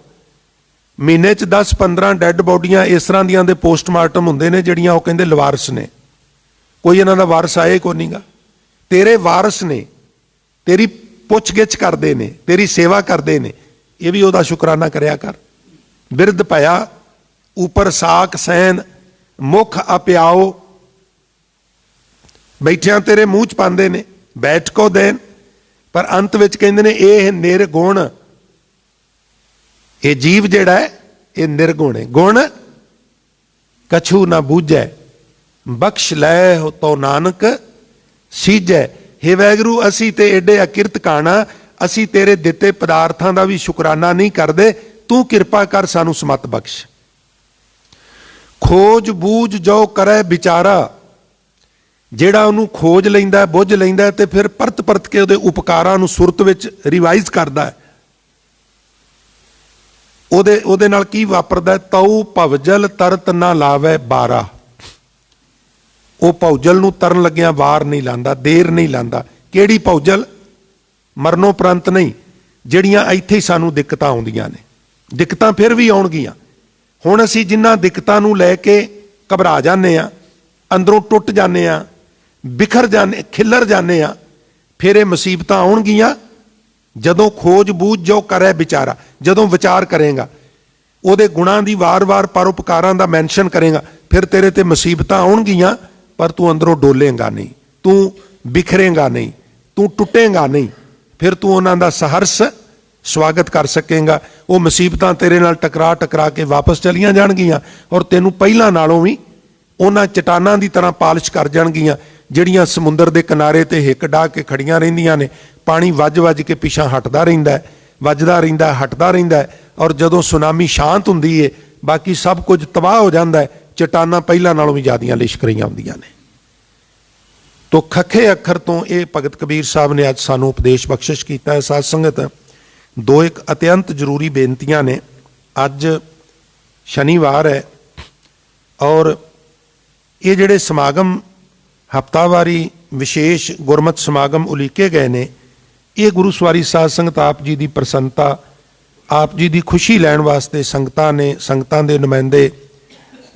ਮਹੀਨੇ 'ਚ 10-15 ਡੈੱਡ ਬੋਡੀਆਂ ਇਸ ਤਰ੍ਹਾਂ ਦੀਆਂ ਦੇ ਪੋਸਟਮਾਰਟਮ ਹੁੰਦੇ ਨੇ, ਜਿਹੜੀਆਂ ਉਹ ਕਹਿੰਦੇ ਲਵਾਰਸ ਨੇ, ਕੋਈ ਇਹਨਾਂ ਦਾ ਵਾਰਸ ਆਏ ਕੋ ਨਹੀਂਗਾ। ਤੇਰੇ ਵਾਰਸ ਨੇ, ਤੇਰੀ ਪੁੱਛ ਗਿੱਛ ਕਰਦੇ ਨੇ, ਤੇਰੀ ਸੇਵਾ ਕਰਦੇ ਨੇ, ਇਹ ਵੀ ਉਹਦਾ ਸ਼ੁਕਰਾਨਾ ਕਰਿਆ ਕਰ। ਬਿਰਧ ਭਇਆ ਉਪਰ ਸਾਕ ਸੈਨ, ਮੁਖ ਅਪਿਆਓ, ਬੈਠਿਆਂ ਤੇਰੇ ਮੂੰਹ 'ਚ ਪਾਉਂਦੇ ਨੇ, ਬੈਠ ਕੋ ਦੇਨ। ਪਰ ਅੰਤ ਵਿੱਚ ਕਹਿੰਦੇ ਨੇ ਇਹ ਨਿਰਗੁਣ, ਇਹ ਜੀਵ ਜਿਹੜਾ ਹੈ ਇਹ ਨਿਰਗੁਣ ਹੈ। ਗੁਣ ਕਛੂ ਨਾ ਬੂਝੈ, ਬਖਸ਼ ਲੈ ਤੋ ਨਾਨਕ ਸੀਜੈ। ਹੇ ਵਾਹਿਗੁਰੂ, ਅਸੀਂ ਤੇ ਏਡੇ ਅਕਿਰਤ ਕਾਣਾ, ਅਸੀਂ ਤੇਰੇ ਦਿੱਤੇ ਪਦਾਰਥਾਂ ਦਾ ਵੀ ਸ਼ੁਕਰਾਨਾ ਨਹੀਂ ਕਰਦੇ, ਤੂੰ ਕਿਰਪਾ ਕਰ ਸਾਨੂੰ ਸਮਤ ਬਖਸ਼। ਖੋਜ ਬੂਝ ਜੋ ਕਰੇ ਵਿਚਾਰਾ, ਜਿਹੜਾ ਉਹਨੂੰ ਖੋਜ ਲੈਂਦਾ, ਬੁੱਝ ਲੈਂਦਾ, ਤੇ ਫਿਰ ਪਰਤ ਪਰਤ ਕੇ ਉਹਦੇ ਉਪਕਾਰਾਂ ਨੂੰ ਸੁਰਤ ਵਿੱਚ ਰਿਵਾਈਜ਼ ਕਰਦਾ ਹੈ, ਉਹਦੇ ਨਾਲ ਕੀ ਵਾਪਰਦਾ? ਤਉ ਭਵਜਲ ਤਰਤ ਨਾ ਲਾਵੇ ਬਾਰਾ। ਉਹ ਭੌਜਲ ਨੂੰ ਤਰਨ ਲੱਗਿਆ ਵਾਰ ਨਹੀਂ ਲਾਂਦਾ, ਦੇਰ ਨਹੀਂ ਲਾਂਦਾ। ਕਿਹੜੀ ਭੌਜਲ? ਮਰਨੋਂ ਉਪਰੰਤ ਨਹੀਂ, ਜਿਹੜੀਆਂ ਇੱਥੇ ਹੀ ਸਾਨੂੰ ਦਿੱਕਤਾਂ ਆਉਂਦੀਆਂ ਨੇ। ਦਿੱਕਤਾਂ ਫਿਰ ਵੀ ਆਉਣਗੀਆਂ। ਹੁਣ ਅਸੀਂ ਜਿਨ੍ਹਾਂ ਦਿੱਕਤਾਂ ਨੂੰ ਲੈ ਕੇ ਘਬਰਾ ਜਾਂਦੇ ਆ, ਅੰਦਰੋਂ ਟੁੱਟ ਜਾਂਦੇ ਆ, ਬਿਖਰ ਜਾਣੇ, ਖਿੱਲਰ ਜਾਣੇ ਆ, ਫਿਰ ਇਹ ਮੁਸੀਬਤਾਂ ਆਉਣਗੀਆਂ। ਜਦੋਂ ਖੋਜ ਬੂਝ ਜੋ ਕਰੇ ਵਿਚਾਰਾ, ਜਦੋਂ ਵਿਚਾਰ ਕਰੇਗਾ, ਉਹਦੇ ਗੁਣਾਂ ਦੀ ਵਾਰ-ਵਾਰ ਪਰਉਪਕਾਰਾਂ ਦਾ ਮੈਂਸ਼ਨ ਕਰੇਗਾ, ਫਿਰ ਤੇਰੇ ਤੇ ਮੁਸੀਬਤਾਂ ਆਉਣਗੀਆਂ, ਪਰ ਤੂੰ ਅੰਦਰੋਂ ਡੋਲੇਗਾ ਨਹੀਂ, ਤੂੰ ਬਿਖਰੇਗਾ ਨਹੀਂ, ਤੂੰ ਟੁੱਟੇਗਾ ਨਹੀਂ। ਫਿਰ ਤੂੰ ਉਹਨਾਂ ਦਾ ਸਹਰਸ ਸਵਾਗਤ ਕਰ ਸਕੇਗਾ। ਉਹ ਮੁਸੀਬਤਾਂ ਤੇਰੇ ਨਾਲ ਟਕਰਾ ਕੇ ਵਾਪਸ ਚਲੀਆਂ ਜਾਣਗੀਆਂ, ਔਰ ਤੈਨੂੰ ਪਹਿਲਾਂ ਨਾਲੋਂ ਵੀ ਉਹਨਾਂ ਚਟਾਨਾਂ ਦੀ ਤਰ੍ਹਾਂ ਪਾਲਿਸ਼ ਕਰ ਜਾਣਗੀਆਂ, ਜਿਹੜੀਆਂ ਸਮੁੰਦਰ ਦੇ ਕਿਨਾਰੇ ਤੇ ਹਿੱਕ ਡਾਹ ਕੇ ਖੜੀਆਂ ਰਹਿੰਦੀਆਂ ਨੇ। ਪਾਣੀ ਵੱਜ ਕੇ ਪਿੱਛਾ ਹਟਦਾ ਰਹਿੰਦਾ, ਵੱਜਦਾ ਰਹਿੰਦਾ, ਹਟਦਾ ਰਹਿੰਦਾ, ਔਰ ਜਦੋਂ ਸੁਨਾਮੀ ਸ਼ਾਂਤ ਹੁੰਦੀ ਏ, ਬਾਕੀ ਸਭ ਕੁਝ ਤਬਾਹ ਹੋ ਜਾਂਦਾ ਹੈ। ਚਟਾਨਾਂ ਪਹਿਲਾਂ ਨਾਲੋਂ ਵੀ ਜ਼ਿਆਦੀਆਂ ਲਿਸ਼ਕ ਰਹੀਆਂ ਹੁੰਦੀਆਂ ਨੇ। ਤੋ ਖੱਖੇ ਅੱਖਰ ਤੋਂ ਇਹ ਭਗਤ ਕਬੀਰ ਸਾਹਿਬ ਨੇ ਅੱਜ ਸਾਨੂੰ ਉਪਦੇਸ਼ ਬਖਸ਼ਿਸ਼ ਕੀਤਾ ਹੈ। ਸਾਧ ਸੰਗਤ, ਦੋ ਇੱਕ ਅਤਿਅੰਤ ਜ਼ਰੂਰੀ ਬੇਨਤੀਆਂ ਨੇ। ਅੱਜ ਸ਼ਨੀਵਾਰ ਹੈ, ਔਰ ਇਹ ਜਿਹੜੇ ਸਮਾਗਮ ਹਫ਼ਤਾਵਾਰੀ ਵਿਸ਼ੇਸ਼ ਗੁਰਮਤਿ ਸਮਾਗਮ ਉਲੀਕੇ ਗਏ ਨੇ, ਇਹ ਗੁਰੂ ਸਵਾਰੀ ਸਾਧ ਸੰਗਤ ਆਪ ਜੀ ਦੀ ਪ੍ਰਸੰਨਤਾ, ਆਪ ਜੀ ਦੀ ਖੁਸ਼ੀ ਲੈਣ ਵਾਸਤੇ ਸੰਗਤਾਂ ਨੇ, ਸੰਗਤਾਂ ਦੇ ਨੁਮਾਇੰਦੇ,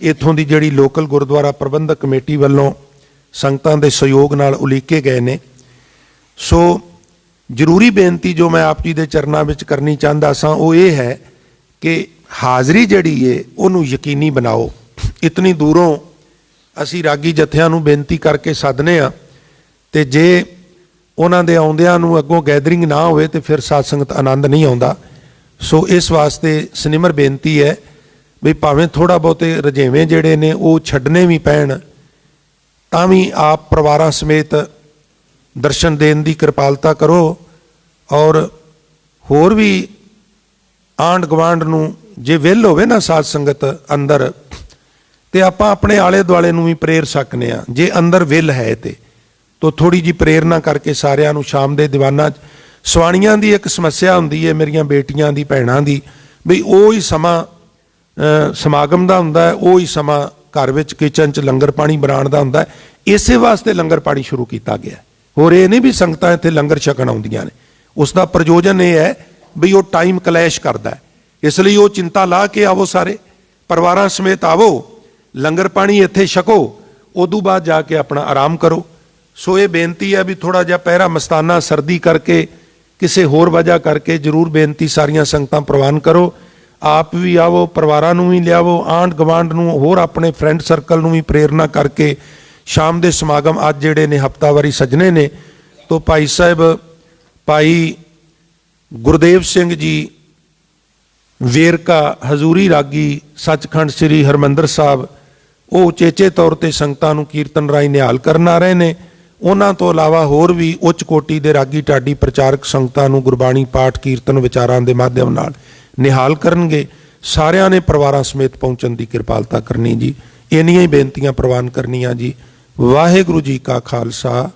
ਇੱਥੋਂ ਦੀ ਜਿਹੜੀ ਲੋਕਲ ਗੁਰਦੁਆਰਾ ਪ੍ਰਬੰਧਕ ਕਮੇਟੀ ਵੱਲੋਂ ਸੰਗਤਾਂ ਦੇ ਸਹਿਯੋਗ ਨਾਲ ਉਲੀਕੇ ਗਏ ਨੇ। ਸੋ ਜ਼ਰੂਰੀ ਬੇਨਤੀ ਜੋ ਮੈਂ ਆਪ ਜੀ ਦੇ ਚਰਨਾਂ ਵਿੱਚ ਕਰਨੀ ਚਾਹੁੰਦਾ ਸਾਂ, ਉਹ ਇਹ ਹੈ ਕਿ ਹਾਜ਼ਰੀ ਜਿਹੜੀ ਏ ਉਹਨੂੰ ਯਕੀਨੀ ਬਣਾਓ। ਇਤਨੀ ਦੂਰੋਂ ਅਸੀਂ ਰਾਗੀ ਜਥਿਆਂ ਨੂੰ ਬੇਨਤੀ ਕਰਕੇ ਸੱਦਨੇ ਆ, ਤੇ ਜੇ ਉਹਨਾਂ ਦੇ ਆਉਂਦਿਆਂ ਨੂੰ ਅੱਗੋਂ ਗੈਦਰਿੰਗ ਨਾ ਹੋਵੇ ਤੇ ਫਿਰ ਸਾਧ ਸੰਗਤ ਆਨੰਦ ਨਹੀਂ ਆਉਂਦਾ। ਸੋ ਇਸ ਵਾਸਤੇ ਸਨਿਮਰ ਬੇਨਤੀ ਹੈ ਵੀ ਭਾਵੇਂ ਥੋੜ੍ਹਾ ਬਹੁਤੇ ਰੁਝੇਵੇਂ ਜਿਹੜੇ ਨੇ ਉਹ ਛੱਡਣੇ ਵੀ ਪੈਣ, ਤਾਂ ਵੀ ਆਪ ਪਰਿਵਾਰਾਂ ਸਮੇਤ ਦਰਸ਼ਨ ਦੇਣ ਦੀ ਕਿਰਪਾਲਤਾ ਕਰੋ। ਔਰ ਹੋਰ ਵੀ ਆਂਢ ਗੁਆਂਢ ਨੂੰ ਜੇ ਵਿਲ ਹੋਵੇ ਨਾ ਸਾਧ ਸੰਗਤ ਅੰਦਰ, ਤੇ ਆਪਾਂ ਆਪਣੇ ਆਲੇ ਦੁਆਲੇ ਨੂੰ ਵੀ ਪ੍ਰੇਰ ਸਕਨੇ ਆ। ਜੇ ਅੰਦਰ ਵਿਲ ਹੈ ਤੇ ਥੋੜੀ ਜੀ ਪ੍ਰੇਰਨਾ ਕਰਕੇ ਸਾਰਿਆਂ ਨੂੰ ਸ਼ਾਮ ਦੇ ਦੀਵਾਨਾਂ 'ਚ ਸਵਾਣੀਆਂ ਦੀ ਇੱਕ ਸਮੱਸਿਆ ਹੁੰਦੀ ਹੈ ਮੇਰੀਆਂ ਬੇਟੀਆਂ ਦੀ, ਭੈਣਾਂ ਦੀ, ਬਈ ਉਹ ਹੀ ਸਮਾਂ ਸਮਾਗਮ ਦਾ ਹੁੰਦਾ ਹੈ, ਉਹ ਹੀ ਸਮਾਂ ਘਰ ਵਿੱਚ ਕਿਚਨ 'ਚ ਲੰਗਰ ਪਾਣੀ ਬਣਾਉਣ ਦਾ ਹੁੰਦਾ ਹੈ। ਇਸੇ ਵਾਸਤੇ ਲੰਗਰ ਪਾਣੀ ਸ਼ੁਰੂ ਕੀਤਾ ਗਿਆ। ਹੋਰ ਇਹ ਨਹੀਂ ਵੀ ਸੰਗਤਾਂ ਇੱਥੇ ਲੰਗਰ ਛਕਣ ਆਉਂਦੀਆਂ ਨੇ। ਉਸ ਦਾ ਪ੍ਰਯੋਜਨ ਇਹ ਹੈ ਵੀ ਉਹ ਟਾਈਮ ਕਲੈਸ਼ ਕਰਦਾ ਹੈ, ਇਸ ਲਈ ਉਹ ਚਿੰਤਾ ਲਾ ਕੇ ਆਵੋ, ਸਾਰੇ ਪਰਿਵਾਰਾਂ ਸਮੇਤ ਆਵੋ, ਲੰਗਰ ਪਾਣੀ ਇੱਥੇ ਛਕੋ, ਉਦੋਂ ਬਾਅਦ ਜਾ ਕੇ ਆਪਣਾ ਆਰਾਮ ਕਰੋ। ਸੋ ਇਹ ਬੇਨਤੀ ਹੈ ਵੀ ਥੋੜ੍ਹਾ ਜਿਹਾ ਪਹਿਰਾ ਮਸਤਾਨਾ ਸਰਦੀ ਕਰਕੇ, ਕਿਸੇ ਹੋਰ ਵਜ੍ਹਾ ਕਰਕੇ ਜ਼ਰੂਰ ਬੇਨਤੀ ਸਾਰੀਆਂ ਸੰਗਤਾਂ ਪ੍ਰਵਾਨ ਕਰੋ। ਆਪ ਵੀ ਆਵੋ, ਪਰਿਵਾਰਾਂ ਨੂੰ ਵੀ ਲਿਆਵੋ, ਆਂਢ ਗੁਆਂਢ ਨੂੰ, ਹੋਰ ਆਪਣੇ ਫਰੈਂਡ ਸਰਕਲ ਨੂੰ ਵੀ ਪ੍ਰੇਰਨਾ ਕਰਕੇ ਸ਼ਾਮ ਦੇ ਸਮਾਗਮ ਅੱਜ ਜਿਹੜੇ ਨੇ ਹਫ਼ਤਾਵਾਰੀ ਸੱਜਣੇ ਨੇ। ਤੋ ਭਾਈ ਸਾਹਿਬ ਭਾਈ ਗੁਰਦੇਵ ਸਿੰਘ ਜੀ ਵੇਰਕਾ ਹਜ਼ੂਰੀ ਰਾਗੀ ਸੱਚਖੰਡ ਸ੍ਰੀ ਹਰਿਮੰਦਰ ਸਾਹਿਬ, ਉਹ ਉਚੇਚੇ ਤੌਰ ਤੇ ਸੰਗਤਾਂ ਨੂੰ ਕੀਰਤਨ ਰਾਹੀਂ ਨਿਹਾਲ ਕਰਨ ਆ ਰਹੇ ਨੇ। ਉਹਨਾਂ ਤੋਂ ਇਲਾਵਾ ਹੋਰ ਵੀ ਉੱਚ ਕੋਟੀ ਦੇ ਰਾਗੀ ਢਾਡੀ ਪ੍ਰਚਾਰਕ ਸੰਗਤਾਂ ਨੂੰ ਗੁਰਬਾਣੀ ਪਾਠ ਕੀਰਤਨ ਵਿਚਾਰਾਂ ਦੇ ਮਾਧਿਅਮ ਨਾਲ ਨਿਹਾਲ ਕਰਨਗੇ। ਸਾਰਿਆਂ ਨੇ ਪਰਿਵਾਰਾਂ ਸਮੇਤ ਪਹੁੰਚਣ ਦੀ ਕਿਰਪਾਲਤਾ ਕਰਨੀ ਜੀ। ਇੰਨੀਆਂ ਹੀ ਬੇਨਤੀਆਂ ਪ੍ਰਵਾਨ ਕਰਨੀਆਂ ਜੀ। ਵਾਹਿਗੁਰੂ ਜੀ ਕਾ ਖਾਲਸਾ,